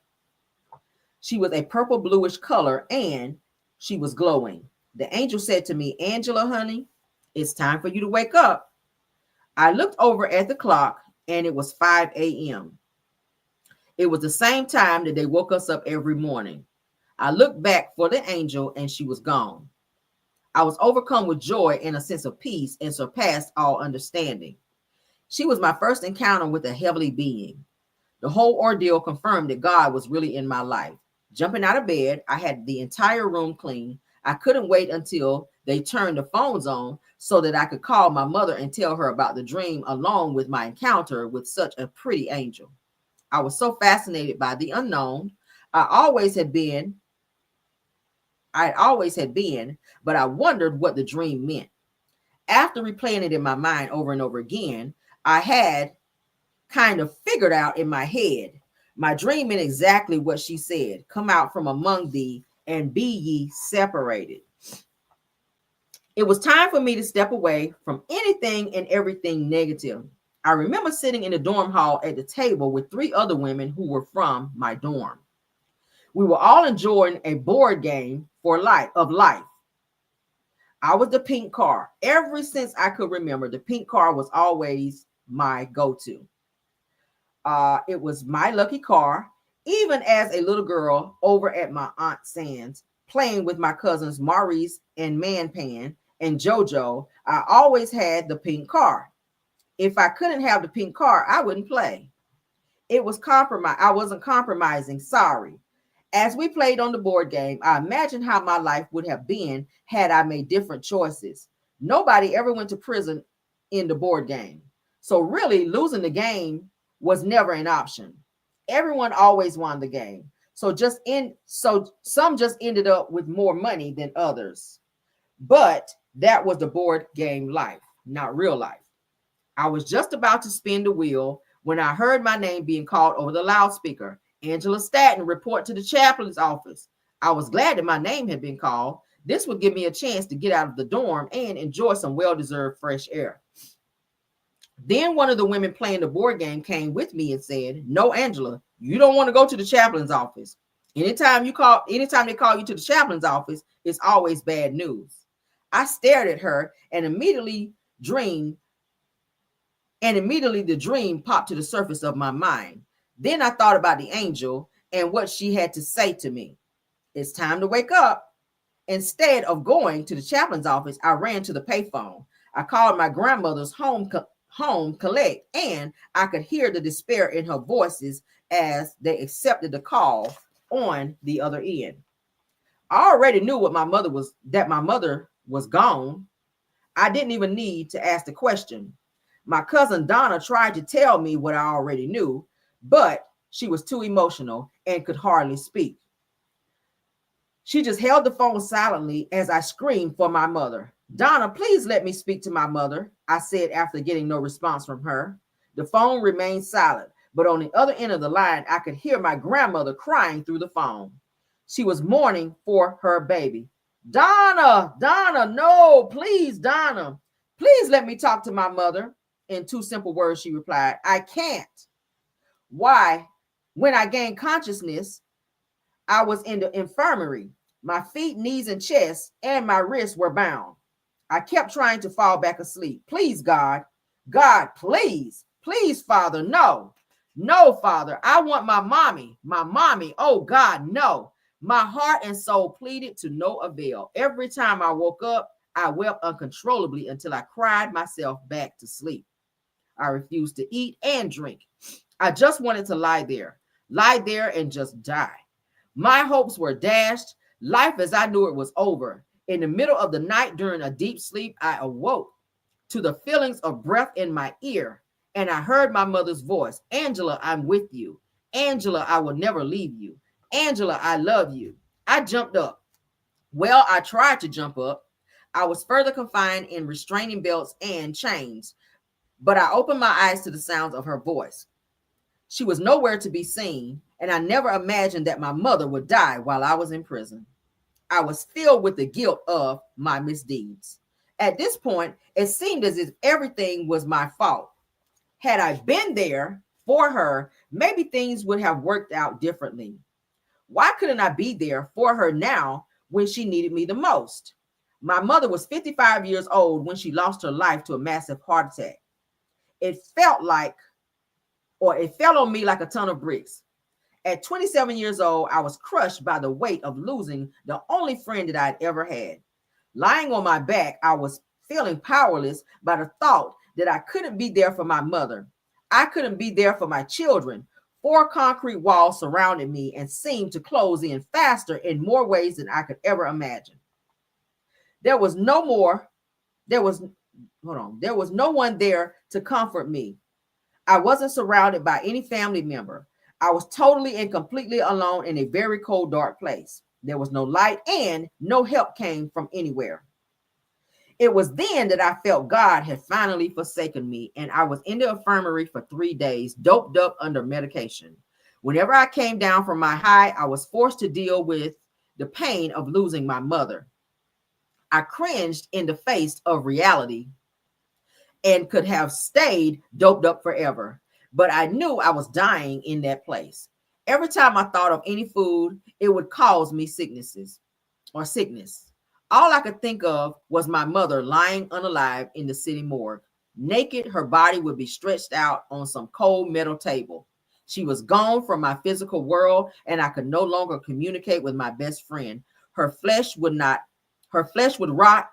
Speaker 1: She was a purple bluish color and she was glowing. The angel said to me, Angela, honey, it's time for you to wake up. I looked over at the clock and it was 5 a.m. It was the same time that they woke us up every morning. I looked back for the angel and she was gone. I was overcome with joy and a sense of peace and surpassed all understanding. She was my first encounter with a heavenly being. The whole ordeal confirmed that God was really in my life. Jumping out of bed, I had the entire room clean. I couldn't wait until they turned the phones on so that I could call my mother and tell her about the dream along with my encounter with such a pretty angel. I was so fascinated by the unknown. I always had been, but I wondered what the dream meant. After replaying it in my mind over and over again, I had kind of figured out in my head, my dream meant exactly what she said. Come out from among thee and be ye separated. It was time for me to step away from anything and everything negative. I remember sitting in the dorm hall at the table with 3 other women who were from my dorm. We were all enjoying a board game of life. I was the pink car. Ever since I could remember, the pink car was always my go-to. It was my lucky car. Even as a little girl over at my Aunt Sands, playing with my cousins Maurice and Manpan and JoJo, I always had the pink car. If I couldn't have the pink car, I wouldn't play. It was compromise. I wasn't compromising. Sorry. As we played on the board game, I imagined how my life would have been had I made different choices. Nobody ever went to prison in the board game. So really, losing the game was never an option. Everyone always won the game. So some just ended up with more money than others. But that was the board game life, not real life. I was just about to spin the wheel when I heard my name being called over the loudspeaker. Angela Stanton, report to the chaplain's office. I was glad that my name had been called. This would give me a chance to get out of the dorm and enjoy some well-deserved fresh air. Then one of the women playing the board game came with me and said, no, Angela, you don't want to go to the chaplain's office. Anytime they call you to the chaplain's office, it's always bad news. I stared at her and immediately the dream popped to the surface of my mind. Then I thought about the angel and what she had to say to me. It's time to wake up. Instead of going to the chaplain's office, I ran to the payphone. I called my grandmother's home collect, and I could hear the despair in her voices as they accepted the call on the other end. I already knew that my mother was gone. I didn't even need to ask the question. My cousin Donna tried to tell me what I already knew, but she was too emotional and could hardly speak. She just held the phone silently as I screamed for my mother. Donna, please let me speak to my mother, I said after getting no response from her. The phone remained silent, but on the other end of the line, I could hear my grandmother crying through the phone. She was mourning for her baby. Donna, no, please, Donna, please let me talk to my mother. In 2 simple words, she replied, I can't. Why? When I gained consciousness, I was in the infirmary. My feet, knees, and chest, and my wrists were bound. I kept trying to fall back asleep. Please, God. God, please. Please, Father, no. No, Father. I want my mommy. My mommy. Oh, God, no. My heart and soul pleaded to no avail. Every time I woke up, I wept uncontrollably until I cried myself back to sleep. I refused to eat and drink. I just wanted to lie there and just die. My hopes were dashed. Life as I knew it was over. In the middle of the night during a deep sleep, I awoke to the feelings of breath in my ear, and I heard my mother's voice. Angela, I'm with you. Angela, I will never leave you. Angela, I love you. I jumped up. Well, I tried to jump up. I was further confined in restraining belts and chains, but I opened my eyes to the sounds of her voice. She was nowhere to be seen, and I never imagined that my mother would die while I was in prison. I was filled with the guilt of my misdeeds. At this point, it seemed as if everything was my fault. Had I been there for her, maybe things would have worked out differently. Why couldn't I be there for her now when she needed me the most? My mother was 55 years old when she lost her life to a massive heart attack. It felt on me like a ton of bricks. At 27 years old, I was crushed by the weight of losing the only friend that I'd ever had. Lying on my back, I was feeling powerless by the thought that I couldn't be there for my mother. I couldn't be there for my children. 4 concrete walls surrounded me and seemed to close in faster in more ways than I could ever imagine. There was no one there to comfort me. I wasn't surrounded by any family member. I was totally and completely alone in a very cold, dark place. There was no light and no help came from anywhere. It was then that I felt God had finally forsaken me, and I was in the infirmary for 3 days, doped up under medication. Whenever I came down from my high, I was forced to deal with the pain of losing my mother. I cringed in the face of reality and could have stayed doped up forever. But I knew I was dying in that place. Every time I thought of any food, it would cause me sickness. All I could think of was my mother lying unalive in the city morgue. Naked, her body would be stretched out on some cold metal table. She was gone from my physical world, and I could no longer communicate with my best friend. Her flesh would rot,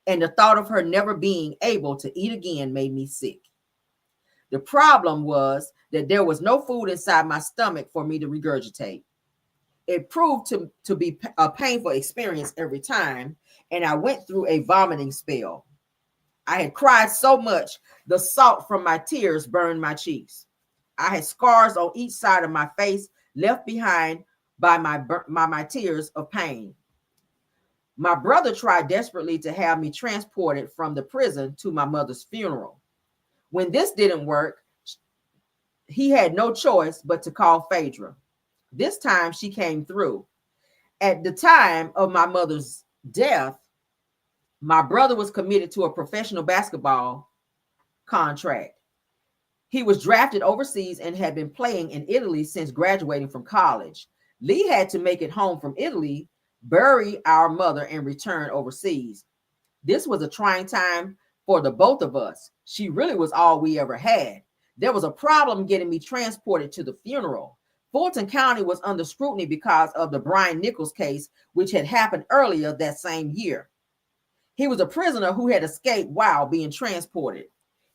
Speaker 1: and the thought of her never being able to eat again made me sick. The problem was that there was no food inside my stomach for me to regurgitate. It proved to be a painful experience every time, and I went through a vomiting spell. I had cried so much, the salt from my tears burned my cheeks. I had scars on each side of my face left behind by my tears of pain. My brother tried desperately to have me transported from the prison to my mother's funeral. When this didn't work, he had no choice but to call Phaedra. This time she came through. At the time of my mother's death, my brother was committed to a professional basketball contract. He was drafted overseas and had been playing in Italy since graduating from college. Lee had to make it home from Italy, bury our mother, and return overseas. This was a trying time for the both of us. She really was all we ever had. There was a problem getting me transported to the funeral. Fulton County was under scrutiny because of the Brian Nichols case, which had happened earlier that same year. He was a prisoner who had escaped while being transported.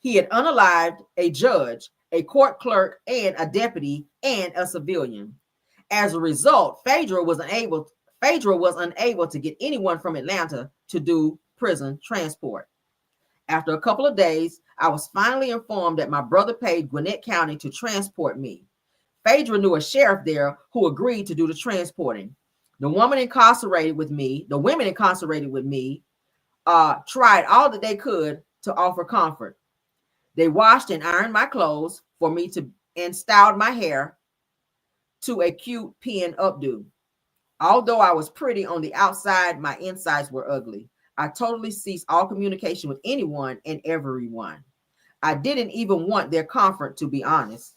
Speaker 1: He had unalived a judge, a court clerk, and a deputy, and a civilian. As a result, Phaedra was unable to get anyone from Atlanta to do prison transport. After a couple of days, I was finally informed that my brother paid Gwinnett County to transport me. Phaedra knew a sheriff there who agreed to do the transporting. The women incarcerated with me tried all that they could to offer comfort. They washed and ironed my clothes for me and styled my hair to a cute pin updo. Although I was pretty on the outside, my insides were ugly. I totally ceased all communication with anyone and everyone. I didn't even want their comfort, to be honest.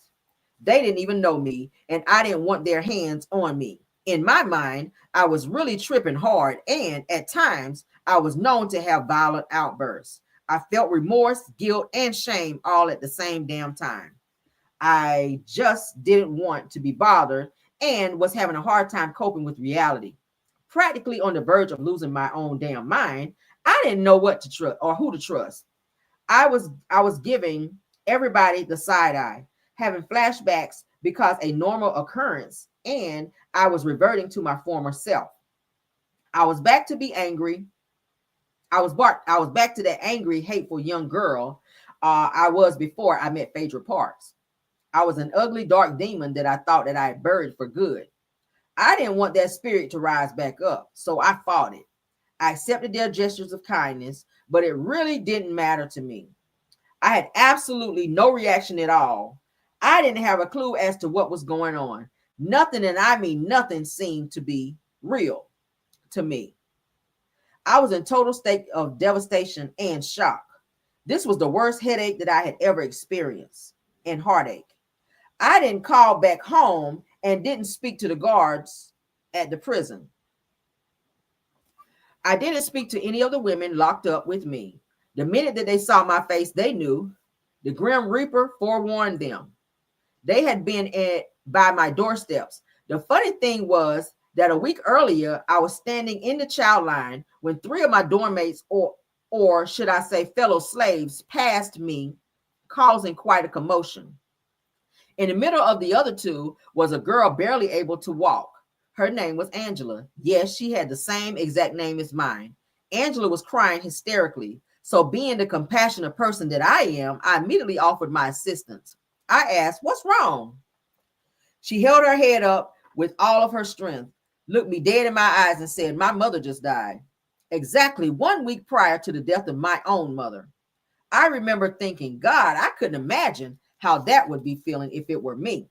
Speaker 1: They didn't even know me, and I didn't want their hands on me. In my mind, I was really tripping hard, and at times, I was known to have violent outbursts. I felt remorse, guilt, and shame all at the same damn time. I just didn't want to be bothered and was having a hard time coping with reality. Practically on the verge of losing my own damn mind, I didn't know what to trust or who to trust. I was giving everybody the side eye, having flashbacks because a normal occurrence, and I was reverting to my former self. I was back to be angry. I was back to that angry, hateful young girl I was before I met Phaedra Parks. I was an ugly, dark demon that I thought that I had buried for good. I didn't want that spirit to rise back up, so I fought it. I accepted their gestures of kindness, but it really didn't matter to me. I had absolutely no reaction at all. I didn't have a clue as to what was going on. Nothing, and I mean nothing, seemed to be real to me. I was in total state of devastation and shock. This was the worst headache that I had ever experienced, and heartache. I didn't call back home and didn't speak to the guards at the prison. I didn't speak to any of the women locked up with me. The minute that they saw my face, they knew. The Grim Reaper forewarned them. They had been by my doorsteps. The funny thing was that a week earlier, I was standing in the child line when three of my dorm mates, or should I say fellow slaves, passed me, causing quite a commotion. In the middle of the other two was a girl barely able to walk. Her name was Angela. Yes, she had the same exact name as mine. Angela was crying hysterically. So being the compassionate person that I am, I immediately offered my assistance. I asked, "What's wrong?" She held her head up with all of her strength, looked me dead in my eyes and said, "My mother just died. Exactly 1 week prior to the death of my own mother." I remember thinking, God, I couldn't imagine how that would be feeling if it were me.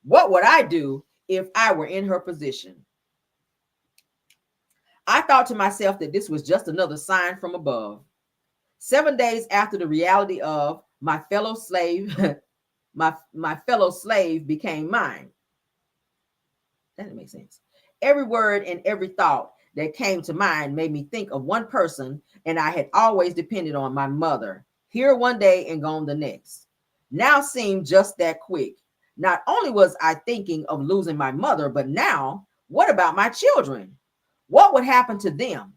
Speaker 1: What would I do if I were in her position? I thought to myself that this was just another sign from above. 7 days after the reality of my fellow slave, my fellow slave became mine. That didn't make sense. Every word and every thought that came to mind made me think of one person, and I had always depended on, my mother. Here one day and gone the next. Now seemed just that quick. Not only was I thinking of losing my mother, but now, what about my children? What would happen to them?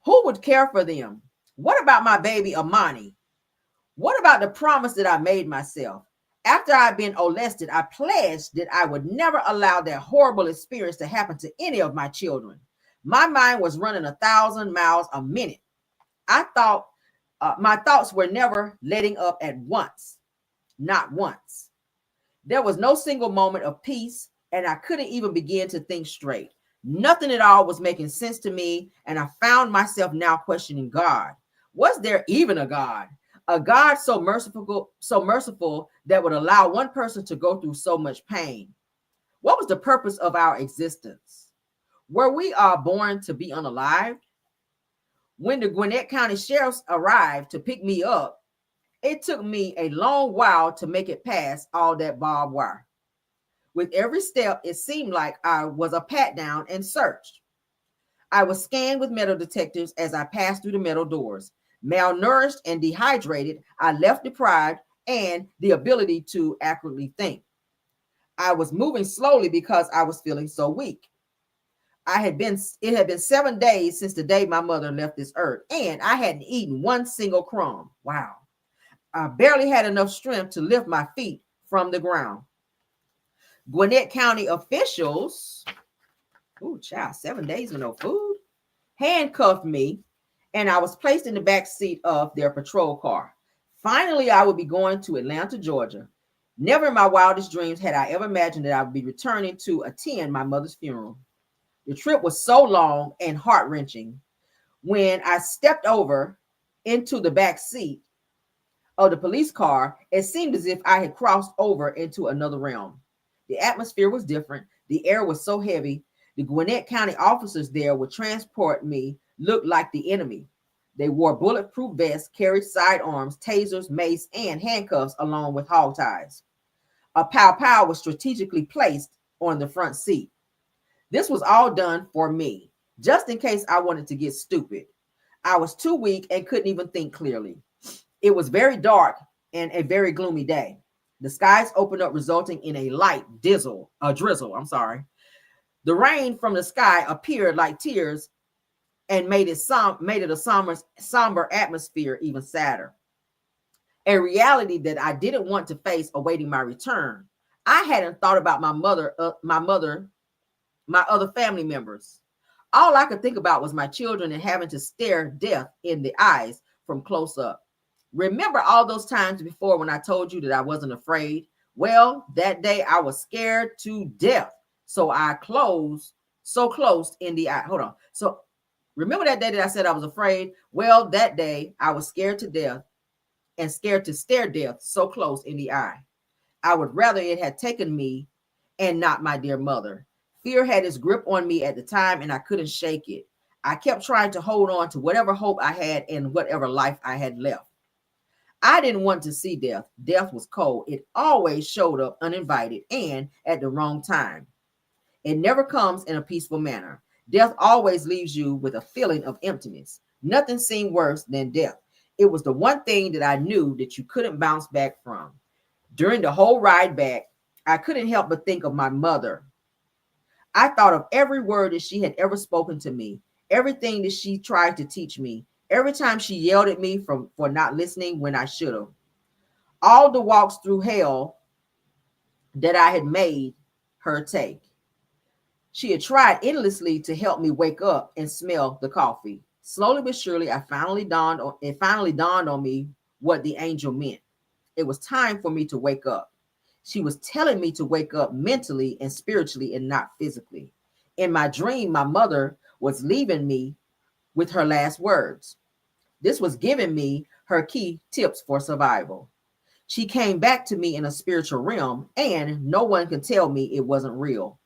Speaker 1: Who would care for them? What about my baby Amani? What about the promise that I made myself? After I'd been molested, I pledged that I would never allow that horrible experience to happen to any of my children. My mind was running 1,000 miles a minute. I thought my thoughts were never letting up at once, not once. There was no single moment of peace, and I couldn't even begin to think straight. Nothing at all was making sense to me, and I found myself now questioning God. Was there even a God? A God so merciful that would allow one person to go through so much pain? What was the purpose of our existence? Were we born to be unalived? When the Gwinnett County Sheriffs arrived to pick me up, it took me a long while to make it past all that barbed wire. With every step, it seemed like I was a pat down and searched. I was scanned with metal detectors as I passed through the metal doors. Malnourished and dehydrated, I left deprived and the ability to accurately think. I was moving slowly because I was feeling so weak. It had been 7 days since the day my mother left this earth, and I hadn't eaten one single crumb. Wow. I barely had enough strength to lift my feet from the ground. Gwinnett County officials, 7 days with no food, handcuffed me, and I was placed in the back seat of their patrol car. Finally, I would be going to Atlanta, Georgia. Never in my wildest dreams had I ever imagined that I would be returning to attend my mother's funeral. The trip was so long and heart-wrenching. When I stepped over into the back seat of the police car, it seemed as if I had crossed over into another realm. The atmosphere was different. The air was so heavy. The Gwinnett County officers there would transport me looked like the enemy. They wore bulletproof vests, carried sidearms, tasers, mace, and handcuffs along with hog ties. A pow-pow was strategically placed on the front seat. This was all done for me, just in case I wanted to get stupid. I was too weak and couldn't even think clearly. It was very dark and a very gloomy day. The skies opened up, resulting in a light drizzle. The rain from the sky appeared like tears and made it a somber atmosphere even sadder. A reality that I didn't want to face awaiting my return. I hadn't thought about my other family members. All I could think about was my children and having to stare death in the eyes from close up. Remember all those times before when I told you that I wasn't afraid? Well, that day I was scared to death. So close in the eye. Hold on. So remember that day that I said I was afraid? Well, that day I was scared to death and scared to stare death so close in the eye. I would rather it had taken me and not my dear mother. Fear had its grip on me at the time and I couldn't shake it. I kept trying to hold on to whatever hope I had and whatever life I had left. I didn't want to see death. Death was cold. It always showed up uninvited and at the wrong time. It never comes in a peaceful manner. Death always leaves you with a feeling of emptiness. Nothing seemed worse than death. It was the one thing that I knew that you couldn't bounce back from. During the whole ride back, I couldn't help but think of my mother. I thought of every word that she had ever spoken to me, everything that she tried to teach me, every time she yelled at me for not listening when I should have. All the walks through hell that I had made her take. She had tried endlessly to help me wake up and smell the coffee. Slowly but surely, it finally dawned on me what the angel meant. It was time for me to wake up. She was telling me to wake up mentally and spiritually and not physically. In my dream, my mother was leaving me with her last words. This was giving me her key tips for survival. She came back to me in a spiritual realm, and no one can tell me it wasn't real.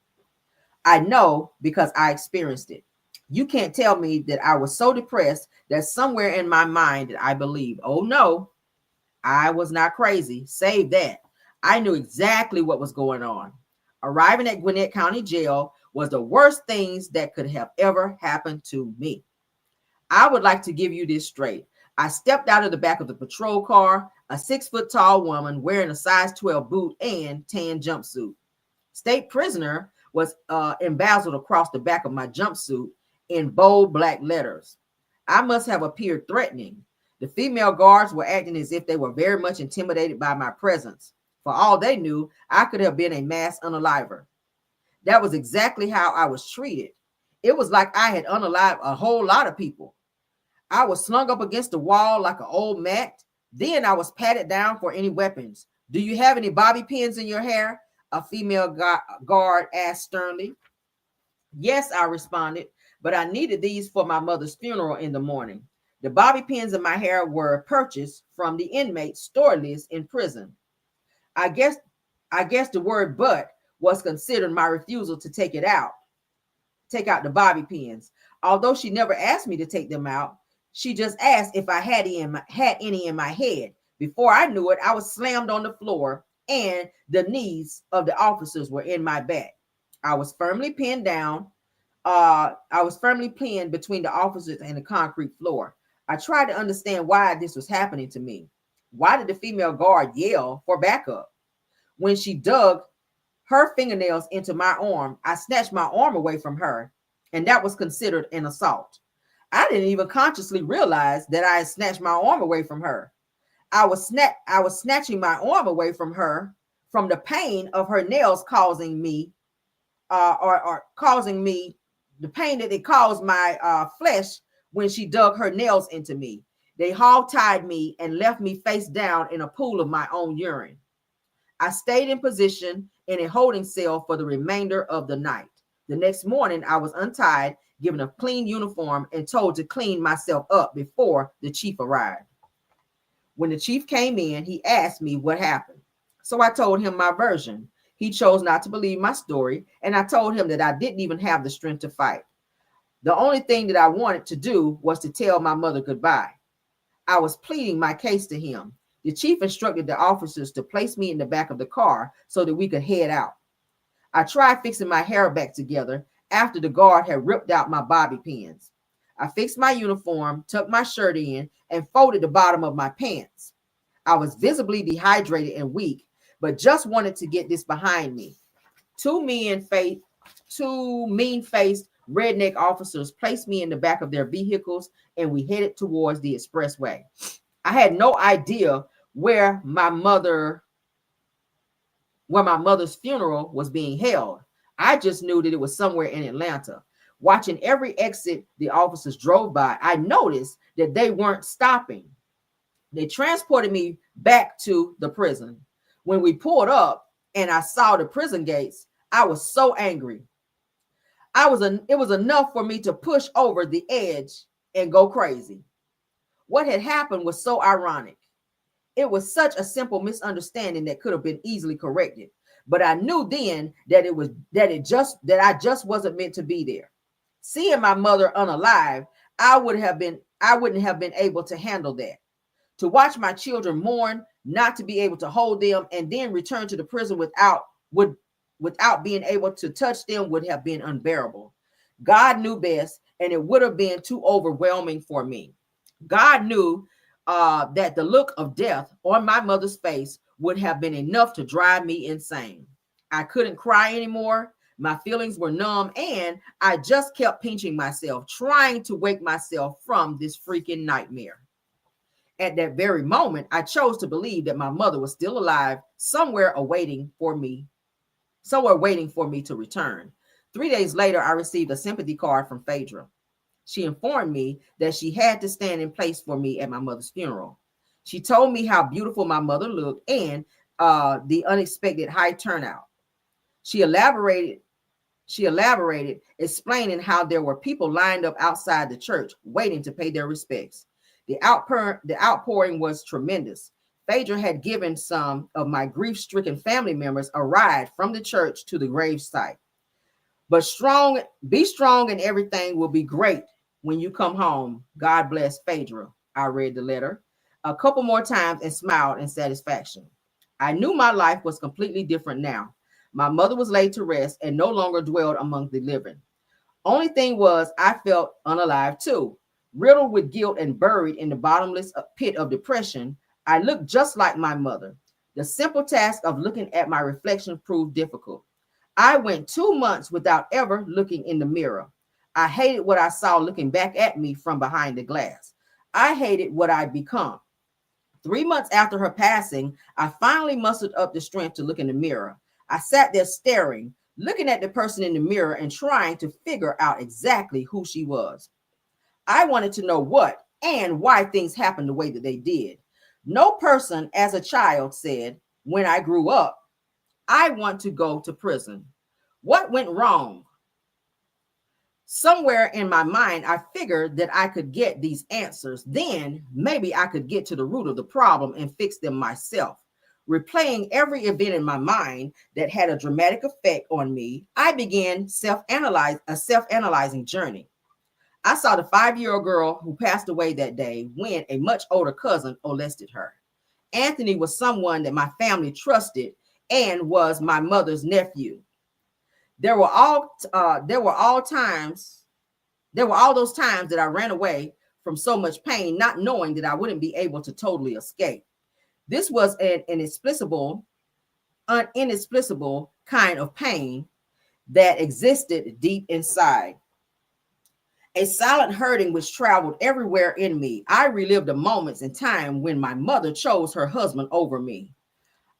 Speaker 1: I know because I experienced it. You can't tell me that I was so depressed that somewhere in my mind that I believed, oh no, I was not crazy. Save that. I knew exactly what was going on. Arriving at Gwinnett County Jail was the worst things that could have ever happened to me. I would like to give you this straight. I stepped out of the back of the patrol car, a 6-foot tall woman wearing a size 12 boot and tan jumpsuit. State prisoner was embezzled across the back of my jumpsuit in bold black letters. I must have appeared threatening. The female guards were acting as if they were very much intimidated by my presence. For all they knew, I could have been a mass unaliver. That was exactly how I was treated. It was like I had unalived a whole lot of people. I was slung up against the wall like an old mat. Then I was patted down for any weapons. Do you have any bobby pins in your hair? A female guard asked sternly. Yes, I responded, but I needed these for my mother's funeral in the morning. The bobby pins in my hair were purchased from the inmate store list in prison. I guess the word but was considered my refusal to take out the bobby pins. Although she never asked me to take them out, she just asked if I had any in my head. Before I knew it, I was slammed on the floor and the knees of the officers were in my back. I was firmly pinned down. I was firmly pinned between the officers and the concrete floor. I tried to understand why this was happening to me. Why did the female guard yell for backup? When she dug her fingernails into my arm, I snatched my arm away from her, and that was considered an assault. I didn't even consciously realize that I had snatched my arm away from her. I was snatching my arm away from her from the pain of her nails causing me, causing me the pain that it caused my flesh when she dug her nails into me. They hog-tied me and left me face down in a pool of my own urine. I stayed in position in a holding cell for the remainder of the night. The next morning, I was untied, given a clean uniform, and told to clean myself up before the chief arrived. When the chief came in, he asked me what happened. So I told him my version. He chose not to believe my story, and I told him that I didn't even have the strength to fight. The only thing that I wanted to do was to tell my mother goodbye. I was pleading my case to him. The chief instructed the officers to place me in the back of the car so that we could head out. I tried fixing my hair back together after the guard had ripped out my bobby pins. I fixed my uniform, tucked my shirt in, and folded the bottom of my pants. I was visibly dehydrated and weak, but just wanted to get this behind me. Two mean-faced redneck officers placed me in the back of their vehicles, and we headed towards the expressway. I had no idea where my mother's funeral was being held. I just knew that it was somewhere in Atlanta. Watching every exit the officers drove by, I noticed that they weren't stopping. They transported me back to the prison. When we pulled up and I saw the prison gates, I was so angry. It was enough for me to push over the edge and go crazy. What had happened was so ironic. It was such a simple misunderstanding that could have been easily corrected. But I knew then that I just wasn't meant to be there. Seeing my mother unalive, I wouldn't have been able to handle that. To watch my children mourn, not to be able to hold them, and then return to the prison without being able to touch them would have been unbearable. God knew best, and it would have been too overwhelming for me. God knew that the look of death on my mother's face would have been enough to drive me insane. I couldn't cry anymore. My feelings were numb, and I just kept pinching myself, trying to wake myself from this freaking nightmare. At that very moment, I chose to believe that my mother was still alive, somewhere waiting for me to return. 3 days later, I received a sympathy card from Phaedra. She informed me that she had to stand in place for me at my mother's funeral. She told me how beautiful my mother looked and the unexpected high turnout. She elaborated, explaining how there were people lined up outside the church waiting to pay their respects. The outpouring was tremendous. Phaedra had given some of my grief-stricken family members a ride from the church to the gravesite. Be strong, and everything will be great when you come home. God bless, Phaedra. I read the letter a couple more times and smiled in satisfaction. I knew my life was completely different now. My mother was laid to rest and no longer dwelled among the living. Only thing was, I felt unalive too. Riddled with guilt and buried in the bottomless pit of depression, I looked just like my mother. The simple task of looking at my reflection proved difficult. I went 2 months without ever looking in the mirror. I hated what I saw looking back at me from behind the glass. I hated what I'd become. 3 months after her passing, I finally mustered up the strength to look in the mirror. I sat there staring, looking at the person in the mirror and trying to figure out exactly who she was. I wanted to know what and why things happened the way that they did. No person as a child said, when I grew up, I want to go to prison. What went wrong? Somewhere in my mind, I figured that I could get these answers. Then maybe I could get to the root of the problem and fix them myself. Replaying every event in my mind that had a dramatic effect on me, I began a self-analyzing journey. I saw the 5-year-old girl who passed away that day when a much older cousin molested her. Anthony was someone that my family trusted and was my mother's nephew. There were all those times that I ran away from so much pain, not knowing that I wouldn't be able to totally escape. This was an inexplicable kind of pain that existed deep inside. A silent hurting which traveled everywhere in me. I relived the moments in time when my mother chose her husband over me.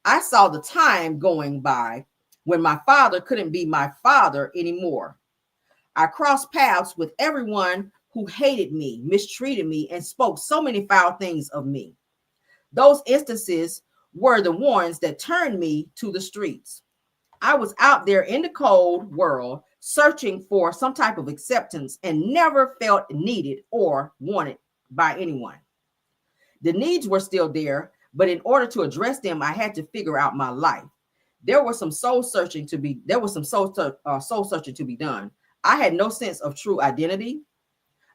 Speaker 1: I saw the time going by when my father couldn't be my father anymore. I crossed paths with everyone who hated me, mistreated me, and spoke so many foul things of me. Those instances were the ones that turned me to the streets. I was out there in the cold world, searching for some type of acceptance and never felt needed or wanted by anyone. The needs were still there, but in order to address them, I had to figure out my life. There was some soul searching to be done. I had no sense of true identity.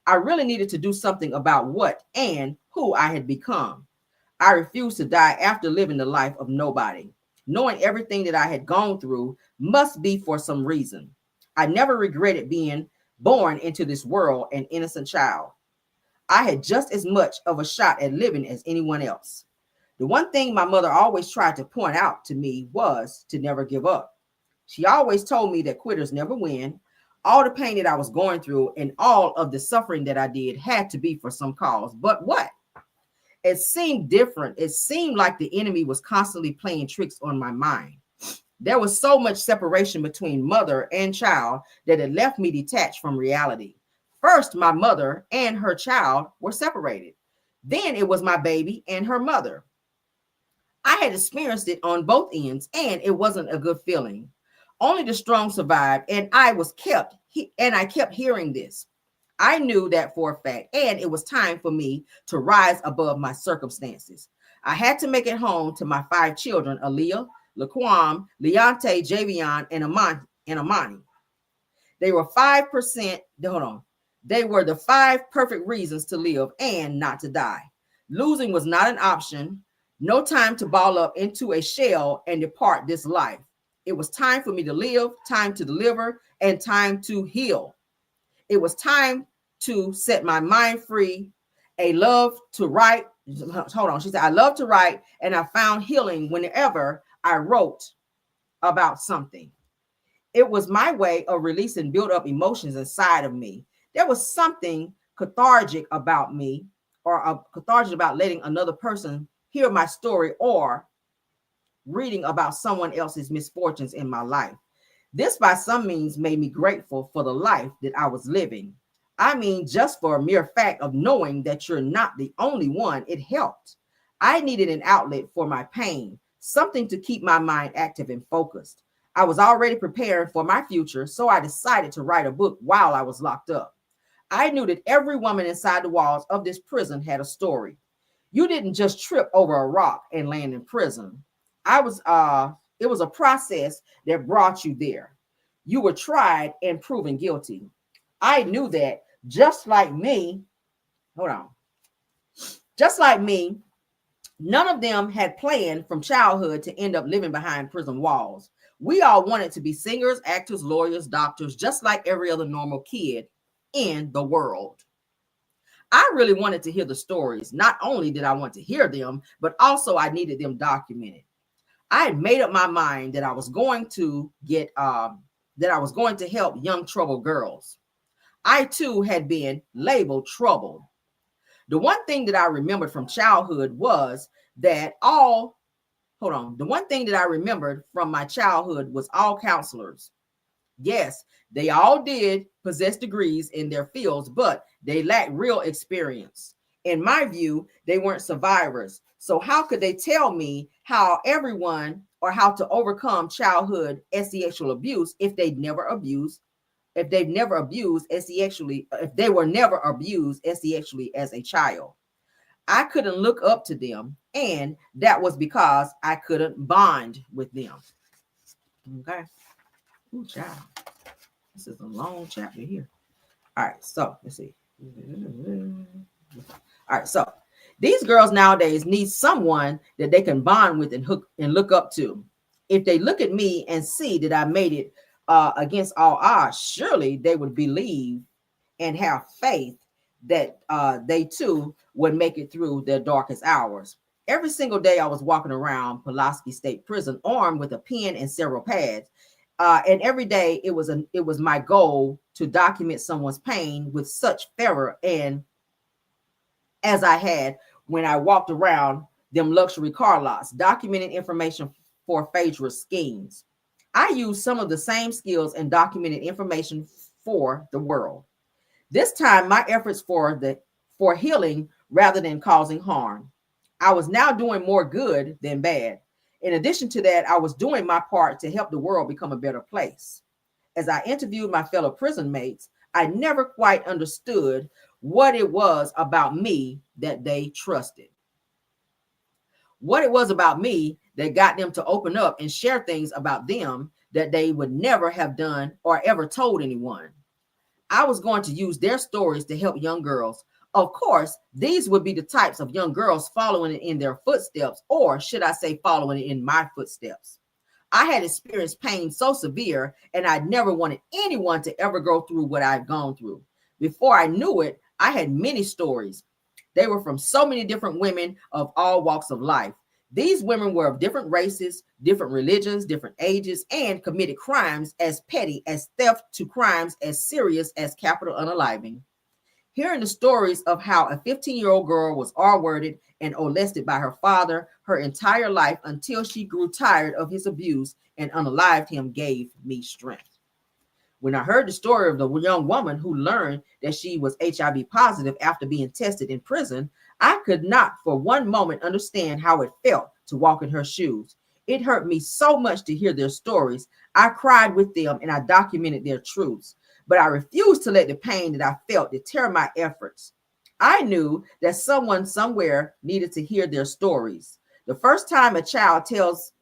Speaker 1: I really needed to do something about what and who I had become. I refused to die after living the life of nobody. Knowing everything that I had gone through must be for some reason. I never regretted being born into this world an innocent child. I had just as much of a shot at living as anyone else. The one thing my mother always tried to point out to me was to never give up. She always told me that quitters never win. All the pain that I was going through and all of the suffering that I did had to be for some cause. But what? It seemed different. It seemed like the enemy was constantly playing tricks on my mind. There was so much separation between mother and child that it left me detached from reality. First, my mother and her child were separated. Then it was my baby and her mother. I had experienced it on both ends, and it wasn't a good feeling. Only the strong survived, and I kept hearing this. I knew that for a fact, and it was time for me to rise above my circumstances. I had to make it home to my 5 children, Aaliyah, Laquam, Leonte, Javion, and Amani. They were 5%. Hold on. They were the 5 perfect reasons to live and not to die. Losing was not an option. No time to ball up into a shell and depart this life. It was time for me to live, time to deliver, and time to heal. It was time to set my mind free. A love to write. Hold on. She said, I love to write, and I found healing whenever I wrote about something. It was my way of releasing built up emotions inside of me. There was something cathartic about me, or cathartic about letting another person hear my story or reading about someone else's misfortunes in my life. This by some means made me grateful for the life that I was living. I mean, just for a mere fact of knowing that you're not the only one, it helped. I needed an outlet for my pain, something to keep my mind active and focused. I was already preparing for my future, so I decided to write a book while I was locked up. I knew that every woman inside the walls of this prison had a story. You didn't just trip over a rock and land in prison. It was a process that brought you there. You were tried and proven guilty. I knew that just like me, none of them had planned from childhood to end up living behind prison walls. We all wanted to be singers, actors, lawyers, doctors, just like every other normal kid in the world. I really wanted to hear the stories. Not only did I want to hear them, but also I needed them documented. I had made up my mind that I was going to help young troubled girls. I too had been labeled troubled. The one thing that I remembered from childhood was that the one thing that I remembered from my childhood was all counselors. Yes, they all did possess degrees in their fields, but they lacked real experience. In my view, they weren't survivors. So how could they tell me how to overcome childhood sexual abuse if they were never abused sexually as a child? I couldn't look up to them, and that was because I couldn't bond with them. Okay. Ooh, child. This is a long chapter here. All right, so let's see. All right, so these girls nowadays need someone that they can bond with and look up to. If they look at me and see that I made it against all odds, surely they would believe and have faith that they too would make it through their darkest hours. Every single day I was walking around Pulaski State Prison armed with a pen and several pads. And every day it was my goal to document someone's pain with such fervor and as I had when I walked around them luxury car lots, documenting information for Phaedra's schemes. I used some of the same skills and documented information for the world. This time, my efforts for healing rather than causing harm. I was now doing more good than bad. In addition to that, I was doing my part to help the world become a better place. As I interviewed my fellow prison mates, I never quite understood what it was about me that they trusted. What it was about me that got them to open up and share things about them that they would never have done or ever told anyone. I was going to use their stories to help young girls. Of course, these would be the types of young girls following in their footsteps, or should I say, following in my footsteps. I had experienced pain so severe, and I never wanted anyone to ever go through what I've gone through. Before I knew it, I had many stories. They were from so many different women of all walks of life. These women were of different races, different religions, different ages, and committed crimes as petty as theft to crimes as serious as capital unaliving. Hearing the stories of how a 15-year-old girl was R-worded and molested by her father her entire life until she grew tired of his abuse and unalived him gave me strength. When I heard the story of the young woman who learned that she was HIV positive after being tested in prison, I could not for one moment understand how it felt to walk in her shoes. It hurt me so much to hear their stories. I cried with them and I documented their truths, but I refused to let the pain that I felt deter my efforts. I knew that someone somewhere needed to hear their stories. The first time a child tells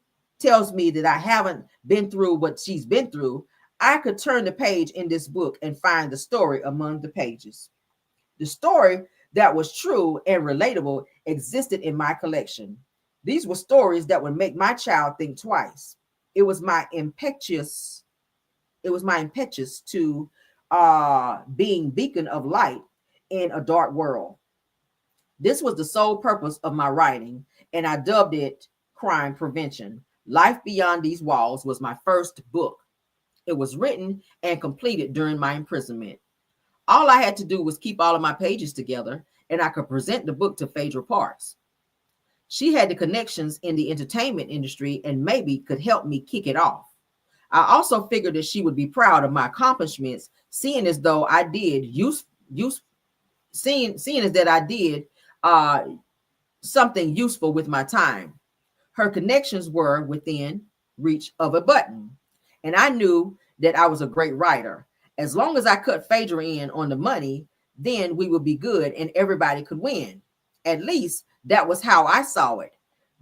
Speaker 1: me that I haven't been through what she's been through, I could turn the page in this book and find the story among the pages. The story that was true and relatable existed in my collection. These were stories that would make my child think twice. It was my impetuous to being beacon of light in a dark world. This was the sole purpose of my writing, and I dubbed it Crime Prevention. Life Beyond These Walls was my first book. It was written and completed during my imprisonment. All I had to do was keep all of my pages together, and I could present the book to Phaedra Parks. She had the connections in the entertainment industry and maybe could help me kick it off. I also figured that she would be proud of my accomplishments, seeing as though I did something useful with my time. Her connections were within reach of a button, and I knew that I was a great writer. As long as I cut Phaedra in on the money, then we would be good and everybody could win. At least that was how I saw it.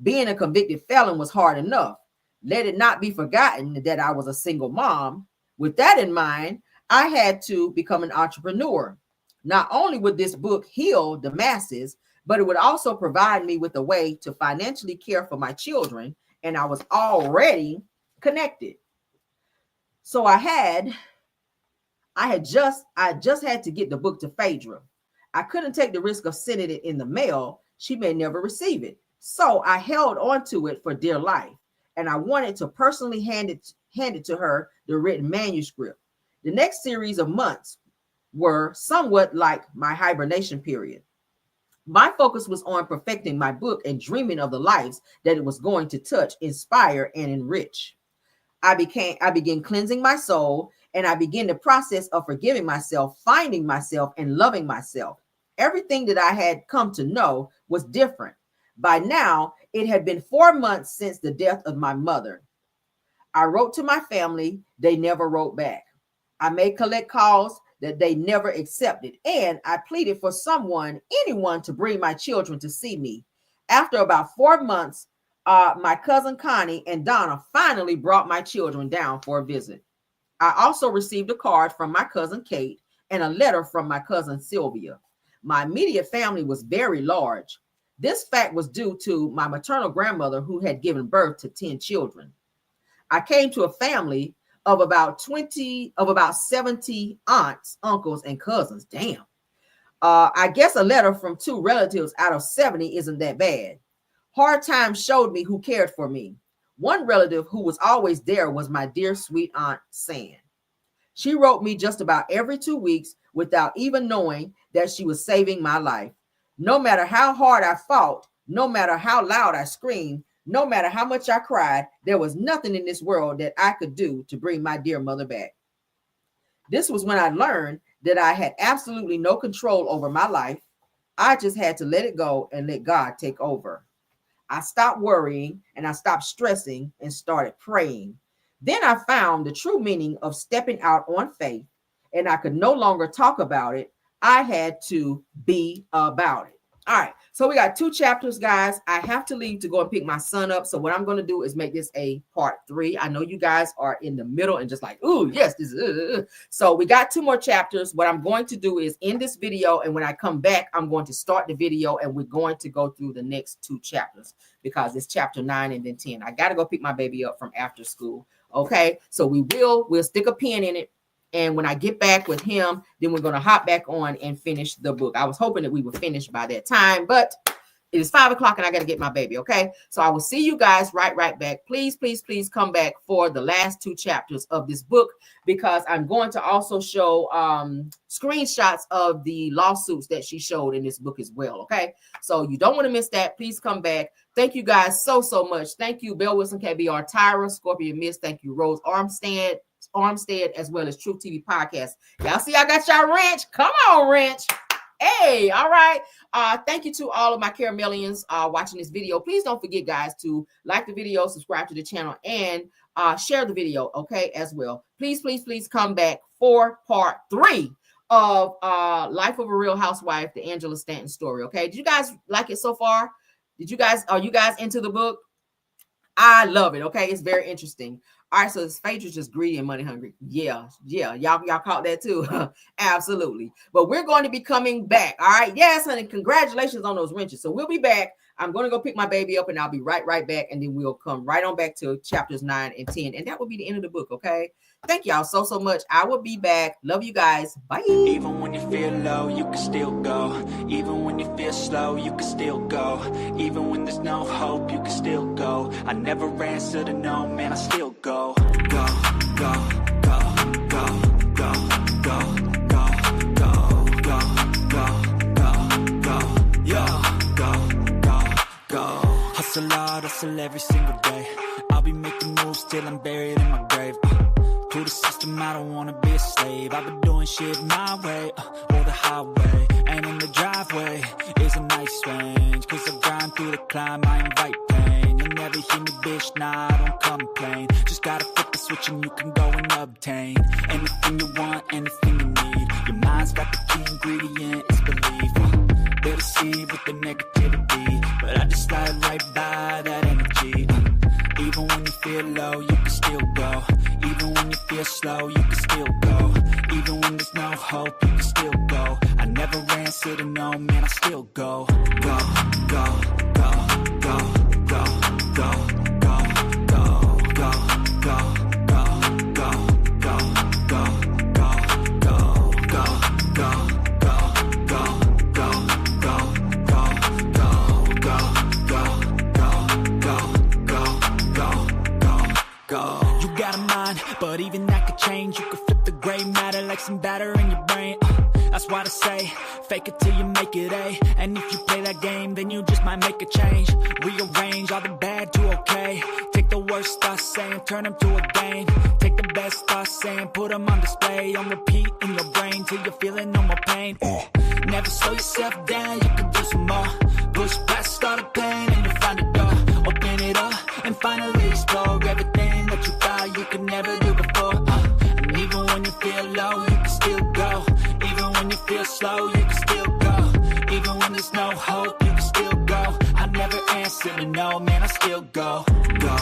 Speaker 1: Being a convicted felon was hard enough. Let it not be forgotten that I was a single mom. With that in mind, I had to become an entrepreneur. Not only would this book heal the masses, but it would also provide me with a way to financially care for my children, and I was already connected. So I just had to get the book to Phaedra. I couldn't take the risk of sending it in the mail. She may never receive it. So I held on to it for dear life, and I wanted to personally hand it to her, the written manuscript. The next series of months were somewhat like my hibernation period. My focus was on perfecting my book and dreaming of the lives that it was going to touch, inspire, and enrich. I began cleansing my soul, and I began the process of forgiving myself, finding myself, and loving myself. Everything that I had come to know was different. By now, it had been 4 months since the death of my mother. I wrote to my family. They never wrote back. I made collect calls that they never accepted, and I pleaded for anyone to bring my children to see me. After about 4 months, my cousin Connie and Donna finally brought my children down for a visit. I also received a card from my cousin Kate and a letter from my cousin Sylvia. My immediate family was very large. This fact was due to my maternal grandmother, who had given birth to 10 children. I came to a family of about 70 aunts, uncles, and cousins. Damn. I guess a letter from 2 relatives out of 70 isn't that bad. Hard times showed me who cared for me. One relative who was always there was my dear sweet Aunt San. She wrote me just about every 2 weeks without even knowing that she was saving my life. No matter how hard I fought, no matter how loud I screamed, no matter how much I cried, there was nothing in this world that I could do to bring my dear mother back. This was when I learned that I had absolutely no control over my life. I just had to let it go and let God take over. I stopped worrying and I stopped stressing and started praying. Then I found the true meaning of stepping out on faith, and I could no longer talk about it. I had to be about it. All right, so we got 2 chapters, guys. I have to leave to go and pick my son up. So what I'm going to do is make this a part 3. I know you guys are in the middle and just like, ooh, yes, this is. So we got 2 more chapters. What I'm going to do is end this video, and when I come back, I'm going to start the video, and we're going to go through the next 2 chapters because it's chapter 9 and then 10. I got to go pick my baby up from after school. Okay, so we'll stick a pin in it. And when I get back with him, then we're going to hop back on and finish the book. I was hoping that we would finish by that time, but it is 5 o'clock and I got to get my baby. Okay. So I will see you guys right back. Please, please, please come back for the last 2 chapters of this book, because I'm going to also show screenshots of the lawsuits that she showed in this book as well. Okay. So you don't want to miss that. Please come back. Thank you guys so much. Thank you, Belle Wilson, KBR, Tyra, Scorpion Miss. Thank you, Rose Armstead, as well as Truth TV Podcast. Y'all see I got y'all wrench. Come on, wrench. Hey, all right. Thank you to all of my Caramellians watching this video. Please don't forget, guys, to like the video, subscribe to the channel, and share the video, okay, as well. Please, please, please come back for part 3 of Life of a Real Housewife, the Angela Stanton story, okay? Did you guys like it so far? Are you guys into the book? I love it, okay? It's very interesting. All right, so this Phaedra's just greedy and money hungry. Yeah. Y'all caught that too. Absolutely. But we're going to be coming back. All right. Yes, honey. Congratulations on those wrenches. So we'll be back. I'm going to go pick my baby up, and I'll be right back. And then we'll come right on back to chapters 9 and 10. And that will be the end of the book. Okay. Thank y'all so much. I will be back. Love you guys. Bye.
Speaker 2: Even when you feel low, you can still go. Even when you feel slow, you can still go. Even when there's no hope, you can still go. I never answer to no, man, I still go. Go, go, go, go, go, go, go, go, go, go, go, go. Hustle hard, hustle every single day. I'll be making moves till I'm buried in my grave. To the system, I don't wanna be a slave. I've been doing shit my way, or the highway. And in the driveway is a nice range. Cause I grind through the climb, I invite pain. You'll never hear me, bitch, nah, I don't complain. Just gotta flip the switch and you can go and obtain anything you want, anything you need. Your mind's got the key ingredient, it's belief. They'll deceive with the negativity, but I just slide right by that energy. Even when you feel low, you can still go. Even when you feel slow, you can still go. Even when there's no hope, you can still go. I never answer to no, man, I still go. Go, go, go, go, go, go, go, go, go, go, go, go, go, go, go, go, go, go, go, go. You got a mind, but even that could change. You could flip the gray matter like some batter in your brain. That's why I say, fake it till you make it A. And if you play that game, then you just might make a change. Rearrange all the bad to okay. Take the worst thoughts saying, turn them to a game. Take the best thoughts saying, put them on display. On repeat in your brain till you're feeling no more pain. Never slow yourself down, you can do some more. Push past all the pain and you'll find a door. Open it up and finally explore everything that you thought you could never do before. And even when you feel low, you can still go. Even when you feel slow, you can still go. Even when there's no hope, you can still go. I never answer to no, man, I still go. Go.